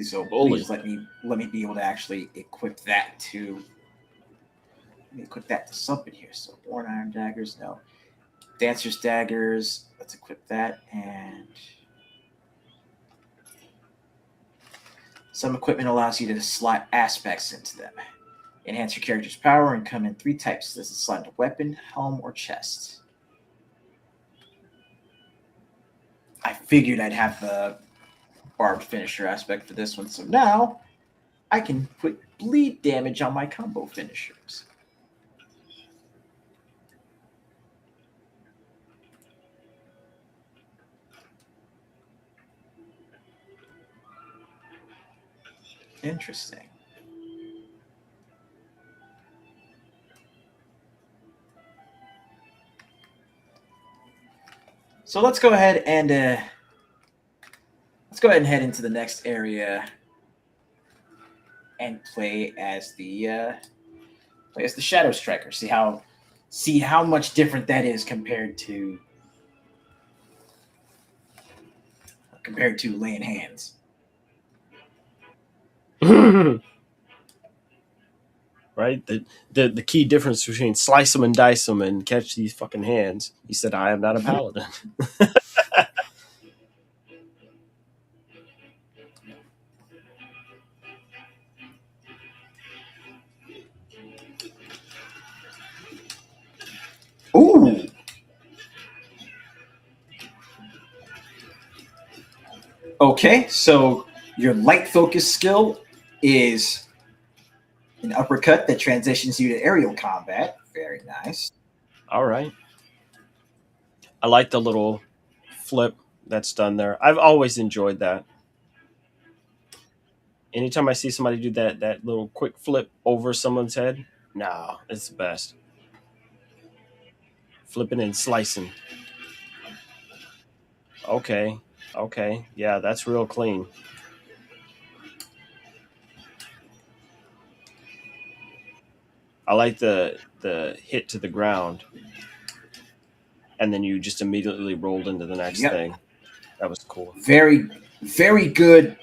Speaker 3: So please let me be able to actually equip that to. Let me equip that to something here. So Born Iron Daggers, no. Dancer's Daggers, let's equip that. And some equipment allows you to slot aspects into them. Enhance your character's power and come in 3 types. This is slot into weapon, helm, or chest. I figured I'd have the barbed finisher aspect for this one. So now I can put bleed damage on my combo finishers. Interesting. So let's go ahead and head into the next area and play as the Shadow Striker. See how much different that is compared to laying hands.
Speaker 4: Right? The key difference between slice them and dice them and catch these fucking hands. He said, "I am not a paladin."
Speaker 3: Ooh. Okay, so your light focus skill is an uppercut that transitions you to aerial combat. Very nice.
Speaker 4: All right. I like the little flip that's done there. I've always enjoyed that. Anytime I see somebody do that little quick flip over someone's head, no, it's the best. Flipping and slicing. Okay. Okay. Yeah, that's real clean. I like the hit to the ground and then you just immediately rolled into the next
Speaker 3: Yep.
Speaker 4: thing. That was cool.
Speaker 3: Very, very good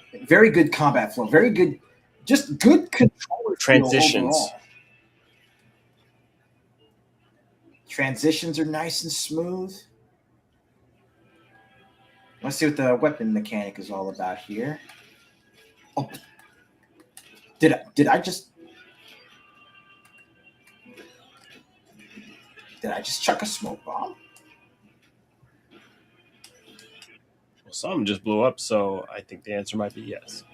Speaker 3: combat flow. Very good, just good controller feel
Speaker 4: Transitions.
Speaker 3: overall. Transitions are nice and smooth. Let's see what the weapon mechanic is all about here. Oh, did I just chuck a smoke bomb?
Speaker 4: Well, some just blew up, so I think the answer might be yes.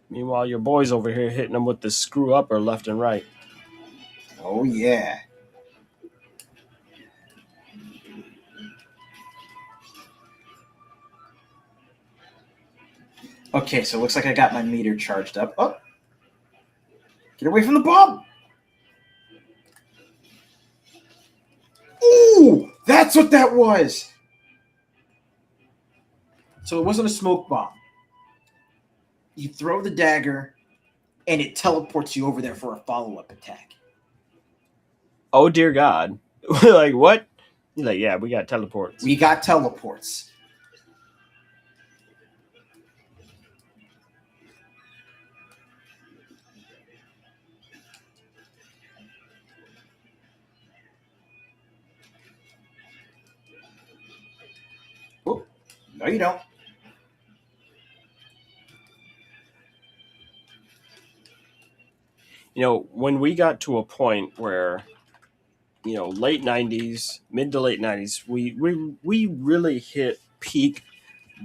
Speaker 4: Meanwhile, your boy's over here hitting them with the screw up or left and right.
Speaker 3: Oh yeah. Okay, so it looks like I got my meter charged up. Oh, get away from the bomb! Ooh, that's what that was. So it wasn't a smoke bomb. You throw the dagger, and it teleports you over there for a follow-up attack.
Speaker 4: Oh dear God! Like what? He's like, yeah, we got teleports.
Speaker 3: We got teleports. Oh, no, you don't.
Speaker 4: When we got to a point where late '90s, mid to late '90s, we really hit peak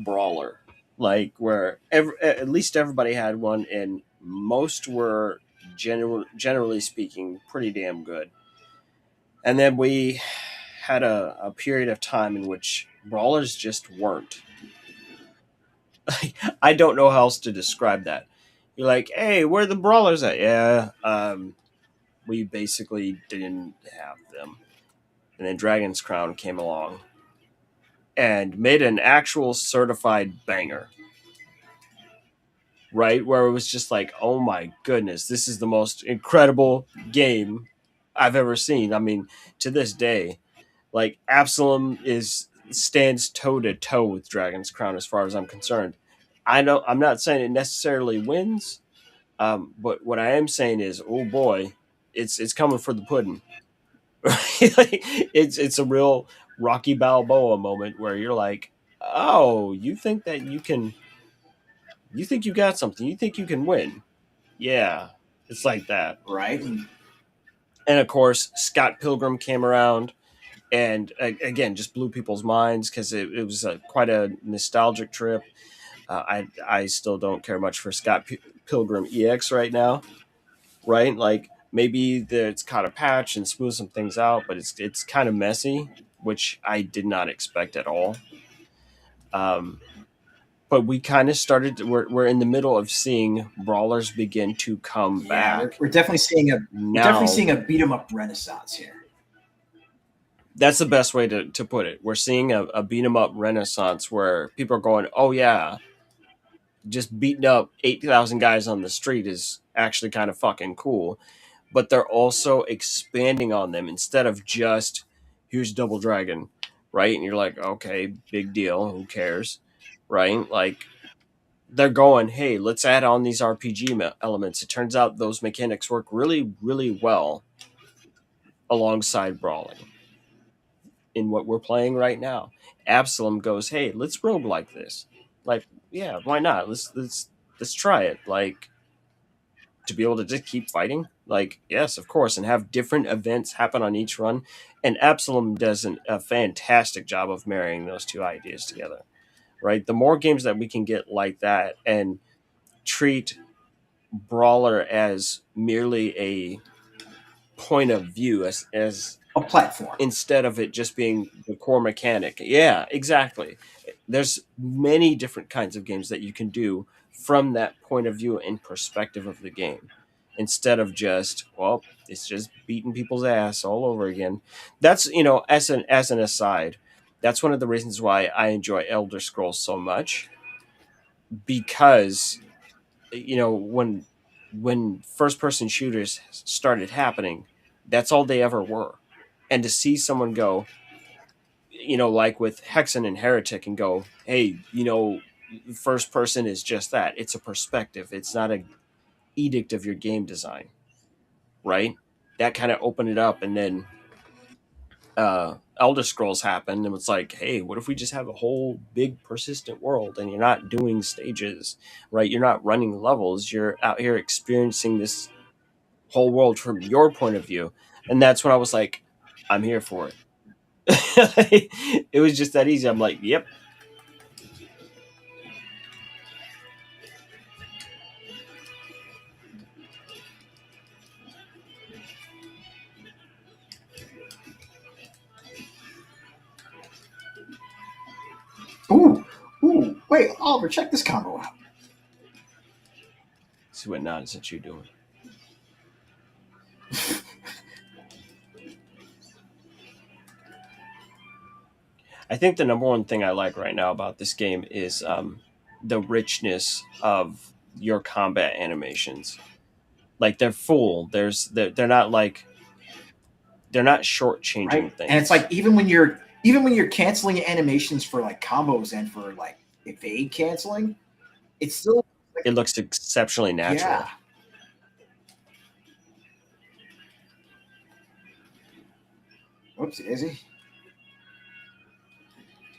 Speaker 4: brawler, like where at least everybody had one, and most were generally speaking pretty damn good. And then we had a period of time in which brawlers just weren't. I don't know how else to describe that. You're like, hey, where are the brawlers at? Yeah, we basically didn't have them. And then Dragon's Crown came along and made an actual certified banger, right? Where it was just like, oh my goodness, this is the most incredible game I've ever seen. I mean, to this day, like Absalom is stands toe to toe with Dragon's Crown as far as I'm concerned. I know I'm not saying it necessarily wins, but what I am saying is, oh boy, it's coming for the pudding. Like, it's a real Rocky Balboa moment where you're like, oh, you think you got something, you think you can win. Yeah, it's like that.
Speaker 3: Right?
Speaker 4: And of course, Scott Pilgrim came around and again just blew people's minds because it was quite a nostalgic trip. I still don't care much for Pilgrim EX right now, right? Like maybe it's caught a patch and smooth some things out, but it's kind of messy, which I did not expect at all. Um, but we kind of started. We're in the middle of seeing brawlers begin to come
Speaker 3: Yeah,
Speaker 4: back
Speaker 3: we're definitely seeing a
Speaker 4: now.
Speaker 3: beat 'em up renaissance here.
Speaker 4: That's the best way to put it. We're seeing a beat 'em up renaissance where people are going, oh yeah, just beating up 8,000 guys on the street is actually kind of fucking cool. But they're also expanding on them instead of just here's Double Dragon, right? And you're like, okay, big deal, who cares, right? Like they're going, hey, let's add on these RPG elements. It turns out those mechanics work really, really well alongside brawling in what we're playing right now. Absalom goes, hey, let's rogue like this. Like, yeah, why not? Let's try it. Like to be able to just keep fighting. Like, yes, of course, and have different events happen on each run. And Absalom does a fantastic job of marrying those two ideas together. Right? The more games that we can get like that and treat Brawler as merely a point of view as
Speaker 3: A platform.
Speaker 4: instead of it just being the core mechanic. Yeah, exactly. There's many different kinds of games that you can do from that point of view and perspective of the game instead of just, well, it's just beating people's ass all over again. That's, as an aside, that's one of the reasons why I enjoy Elder Scrolls so much, because when first person shooters started happening, that's all they ever were. And to see someone go, like with Hexen and Heretic, and go, hey, first person is just that. It's a perspective. It's not a edict of your game design, right? That kind of opened it up, and then Elder Scrolls happened, and it's like, hey, what if we just have a whole big persistent world, and you're not doing stages, right? You're not running levels. You're out here experiencing this whole world from your point of view, and that's when I was like, I'm here for it. It was just that easy. I'm like, yep.
Speaker 3: Ooh, ooh, wait, Oliver, check this combo out.
Speaker 4: See what nonsense you're doing. I think the number one thing I like right now about this game is the richness of your combat animations. Like they're full. They're not like they're not shortchanging
Speaker 3: Right?
Speaker 4: things.
Speaker 3: And it's like even when you're canceling animations for like combos and for like evade canceling, it's still
Speaker 4: it looks exceptionally natural.
Speaker 3: yeah. Whoops, Izzy.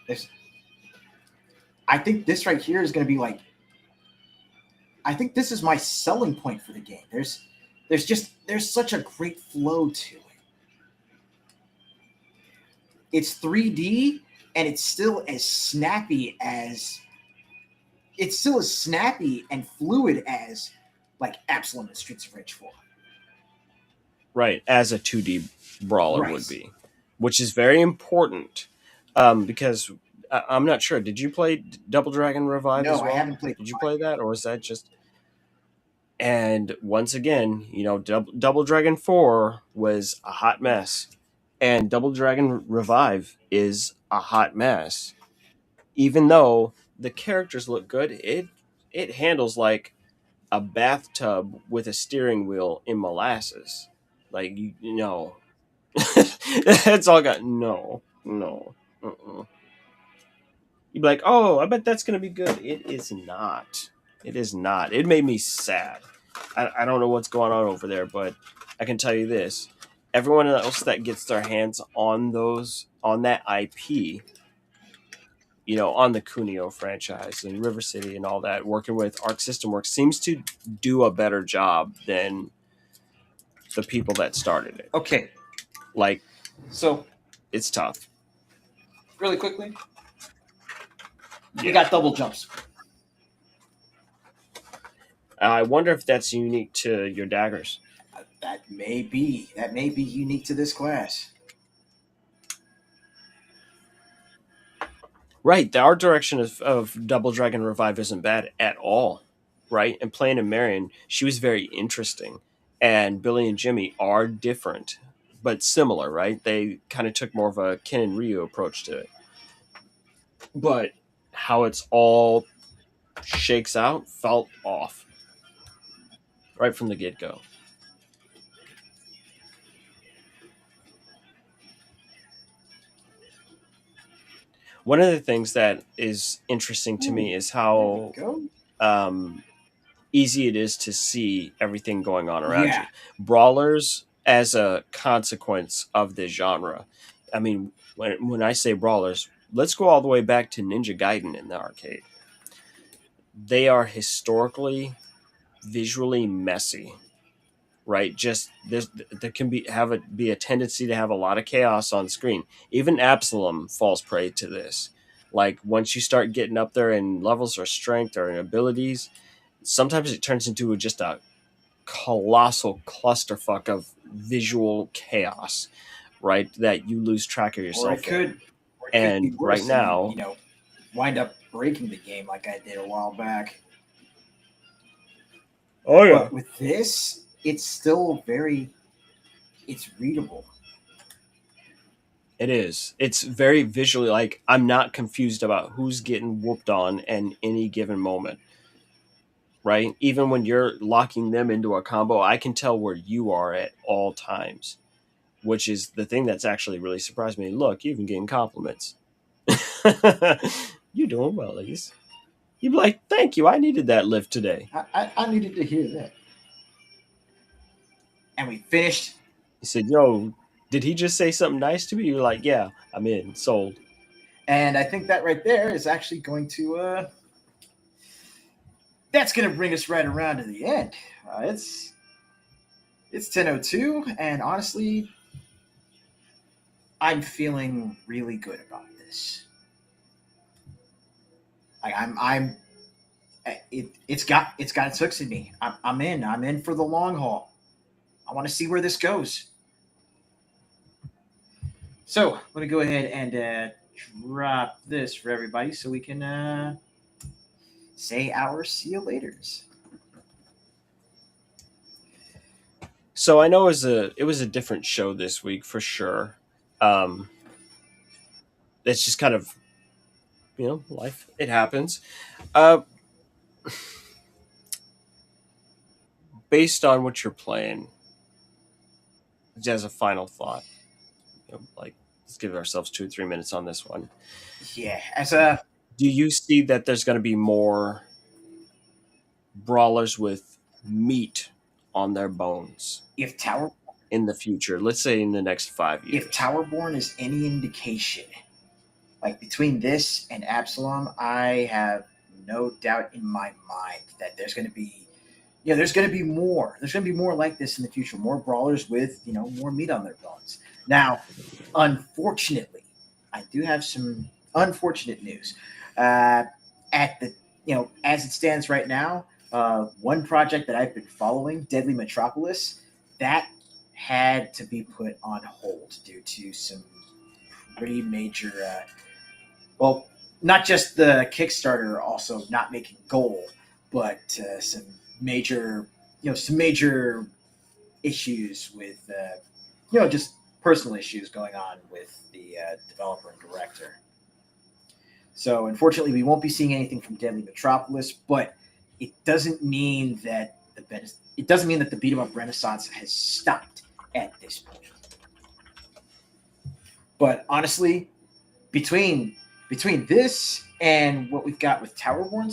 Speaker 3: This, I think this right here is going to be like. I think this is my selling point for the game. There's such a great flow to it. It's 3D and it's still as snappy and fluid as like Absalom and Streets of Rage 4.
Speaker 4: Right, as a 2D brawler
Speaker 3: Right.
Speaker 4: would be, which is very important because I'm not sure. Did you play Double Dragon Revive
Speaker 3: No,
Speaker 4: as well?
Speaker 3: I haven't played.
Speaker 4: Did you play that, or was that just? And once again, Double Dragon 4 was a hot mess, and Double Dragon Revive is a hot mess. Even though the characters look good, it handles like a bathtub with a steering wheel in molasses. Like you know, it's all got no. Uh-uh. You'd be like, oh, I bet that's gonna be good. It is not. It is not. It made me sad. I don't know what's going on over there, but I can tell you this: everyone else that gets their hands on that IP, on the Kunio franchise and River City and all that, working with Arc System Works, seems to do a better job than the people that started it.
Speaker 3: Okay,
Speaker 4: Like,
Speaker 3: so
Speaker 4: it's tough.
Speaker 3: really quickly,
Speaker 4: Yeah.
Speaker 3: you got double jumps.
Speaker 4: I wonder if that's unique to your daggers.
Speaker 3: That may be unique to this class.
Speaker 4: Right, the art direction of Double Dragon Revive isn't bad at all, right? And playing in Marion, she was very interesting. And Billy and Jimmy are different, but similar, right? They kind of took more of a Ken and Ryu approach to it. But how it's all shakes out felt off right from the get go. One of the things that is interesting to
Speaker 3: Ooh,
Speaker 4: me is
Speaker 3: there we
Speaker 4: how
Speaker 3: go.
Speaker 4: um, easy it is to see everything going on around
Speaker 3: Yeah,
Speaker 4: you. Brawlers, as a consequence of this genre, I mean, when I say brawlers, let's go all the way back to Ninja Gaiden in the arcade. They are historically, visually messy, right? Just there can be a tendency to have a lot of chaos on screen. Even Absalom falls prey to this. Like once you start getting up there in levels or strength or in abilities, sometimes it turns into just a colossal clusterfuck of visual chaos, right? That you lose track of
Speaker 3: or
Speaker 4: yourself in.
Speaker 3: it could be
Speaker 4: And right
Speaker 3: worse, and
Speaker 4: now,
Speaker 3: wind up breaking the game like I did a while back.
Speaker 4: oh yeah,
Speaker 3: But with this, it's still it's readable.
Speaker 4: it is. It's very visually like I'm not confused about who's getting whooped on in any given moment, right? Even when you're locking them into a combo, I can tell where you are at all times, which is the thing that's actually really surprised me. Look, you've been getting compliments. You're doing well, Elise. You'd be like, thank you. I needed that lift today.
Speaker 3: I needed to hear that. And we finished.
Speaker 4: He said, yo, did he just say something nice to me? You're like, yeah, I'm in, sold.
Speaker 3: And I think that right there is actually going to that's going to bring us right around to the end. It's 10:02, and honestly, I'm feeling really good about this. I'm it's got its hooks in me. I'm in for the long haul. I want to see where this goes. So let me go ahead and drop this for everybody so we can say our see you laters.
Speaker 4: So I know it was a different show this week for sure. Um, it's just kind of life. It happens. Uh, Based on what you're playing, as a final thought, like let's give ourselves 2 or 3 minutes on this one.
Speaker 3: Yeah, as a
Speaker 4: Do you see that there's going to be more brawlers with meat on their bones
Speaker 3: if Tower
Speaker 4: in the future? Let's say in the next 5 years.
Speaker 3: if Towerborne is any indication, like between this and Absalom, I have no doubt in my mind that there's going to be, there's going to be more. There's going to be more like this in the future. More brawlers with, more meat on their bones. Now, unfortunately, I do have some unfortunate news. At the, as it stands right now, one project that I've been following, Deadly Metropolis, that had to be put on hold due to some pretty major well, not just the Kickstarter also not making goal, but major, some major issues with, just personal issues going on with the developer and director. So unfortunately, we won't be seeing anything from Deadly Metropolis, but it doesn't mean that the beat 'em up renaissance has stopped at this point. But honestly, between this and what we've got with Towerborn,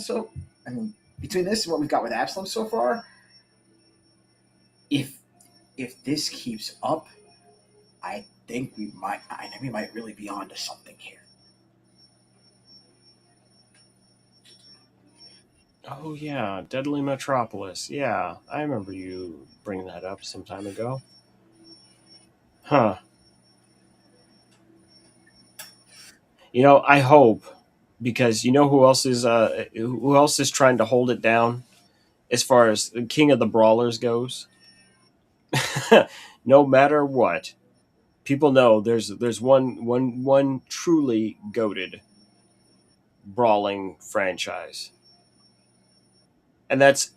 Speaker 3: between this and what we've got with Absalom so far, if this keeps up, I think we might really be onto something here.
Speaker 4: Oh yeah, Deadly Metropolis. Yeah, I remember you bringing that up some time ago. Huh. I hope because who else is trying to hold it down as far as the King of the Brawlers goes. No matter what, people know there's one truly goated brawling franchise, and that's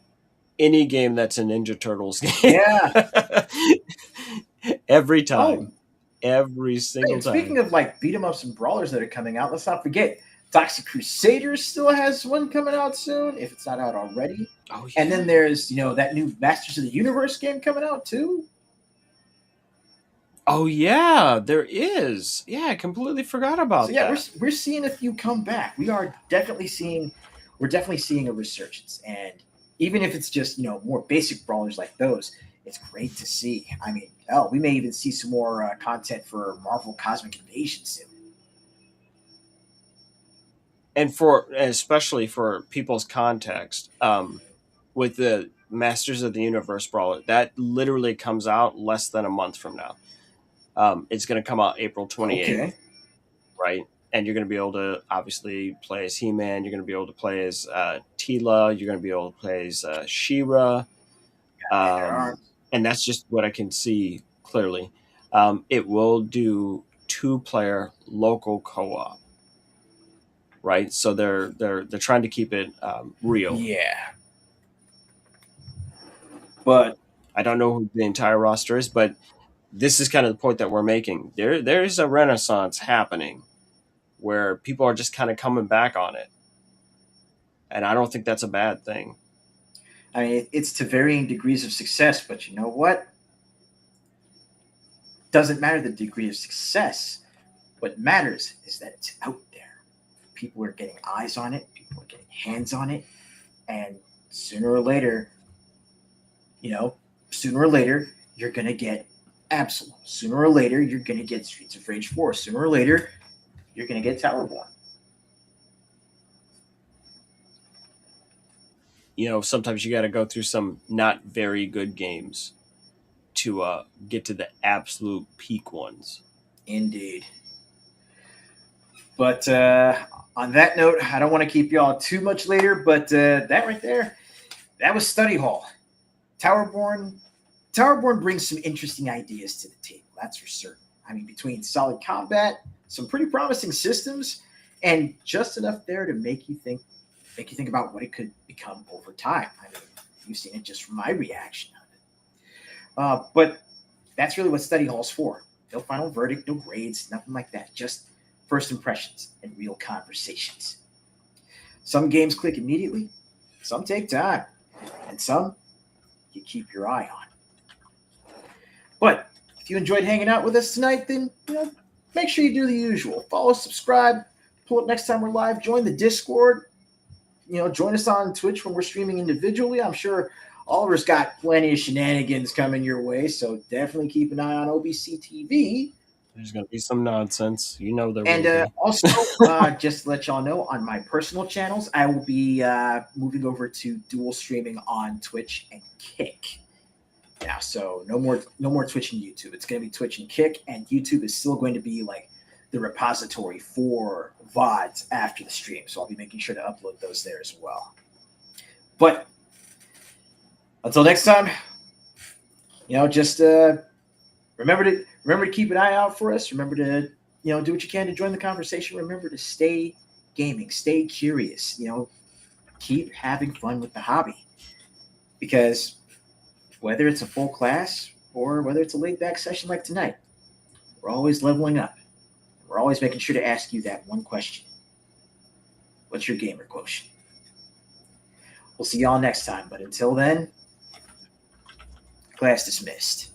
Speaker 4: any game that's a Ninja Turtles game.
Speaker 3: Yeah.
Speaker 4: Every
Speaker 3: Oh,
Speaker 4: time, every single
Speaker 3: and speaking
Speaker 4: time.
Speaker 3: of like beat 'em ups and brawlers that are coming out, let's not forget Toxic Crusaders still has one coming out soon, if it's not out already.
Speaker 4: Oh
Speaker 3: And
Speaker 4: yeah.
Speaker 3: then there's that new Masters of the Universe game coming out too.
Speaker 4: Oh yeah, there is. Yeah, I completely forgot
Speaker 3: So
Speaker 4: about
Speaker 3: yeah,
Speaker 4: that.
Speaker 3: we're seeing a few come back. We're definitely seeing a resurgence, and even if it's just more basic brawlers like those, it's great to see. I mean, hell, we may even see some more content for Marvel Cosmic Invasion soon.
Speaker 4: And especially for people's context, with the Masters of the Universe brawler, that literally comes out less than a month from now. It's going to come out April 28th,
Speaker 3: Okay.
Speaker 4: right? And you're going to be able to obviously play as He-Man. You're going to be able to play as Tila. You're going to be able to play as She-Ra.
Speaker 3: And there are
Speaker 4: And that's just what I can see clearly. It will do 2-player local co-op, right? So they're trying to keep it real.
Speaker 3: yeah, but
Speaker 4: I don't know who the entire roster is, but this is kind of the point that we're making. There's a renaissance happening where people are just kind of coming back on it, and I don't think that's a bad thing.
Speaker 3: I mean it's to varying degrees of success. But you know what? Doesn't matter the degree of success. What matters is that it's out there. People are getting eyes on it. People are getting hands on it, and sooner or later, you know, sooner or later, you're gonna get Absalom. Sooner or later, you're gonna get Streets of Rage 4. Sooner or later, you're gonna get Towerborne.
Speaker 4: Sometimes you got to go through some not very good games to get to the absolute peak ones.
Speaker 3: Indeed. But on that note, I don't want to keep y'all too much later. But that right there, that was Study Hall. Towerborne. Towerborn brings some interesting ideas to the table. That's for certain. I mean, between solid combat, some pretty promising systems, and just enough there to make you think about what it could become over time. I mean, you've seen it just from my reaction of it. But that's really what Study Hall's for. No final verdict, no grades, nothing like that. Just first impressions and real conversations. Some games click immediately, some take time, and some you keep your eye on. But if you enjoyed hanging out with us tonight, then make sure you do the usual. Follow, subscribe, pull up next time we're live, join the Discord. Join us on Twitch when we're streaming individually. I'm sure Oliver's got plenty of shenanigans coming your way, so definitely keep an eye on OBC TV.
Speaker 4: There's going to be some nonsense. There
Speaker 3: And
Speaker 4: will be.
Speaker 3: also, just to let y'all know, on my personal channels, I will be moving over to dual streaming on Twitch and Kick. Yeah, so no more Twitch and YouTube. It's going to be Twitch and Kick, and YouTube is still going to be like the repository for VODs after the stream. So I'll be making sure to upload those there as well. But until next time, just remember to keep an eye out for us. Remember to do what you can to join the conversation. Remember to stay gaming, stay curious. Keep having fun with the hobby, because whether it's a full class or whether it's a laid back session like tonight, we're always leveling up. We're always making sure to ask you that one question: what's your gamer quotient? We'll see y'all next time. But until then, class dismissed.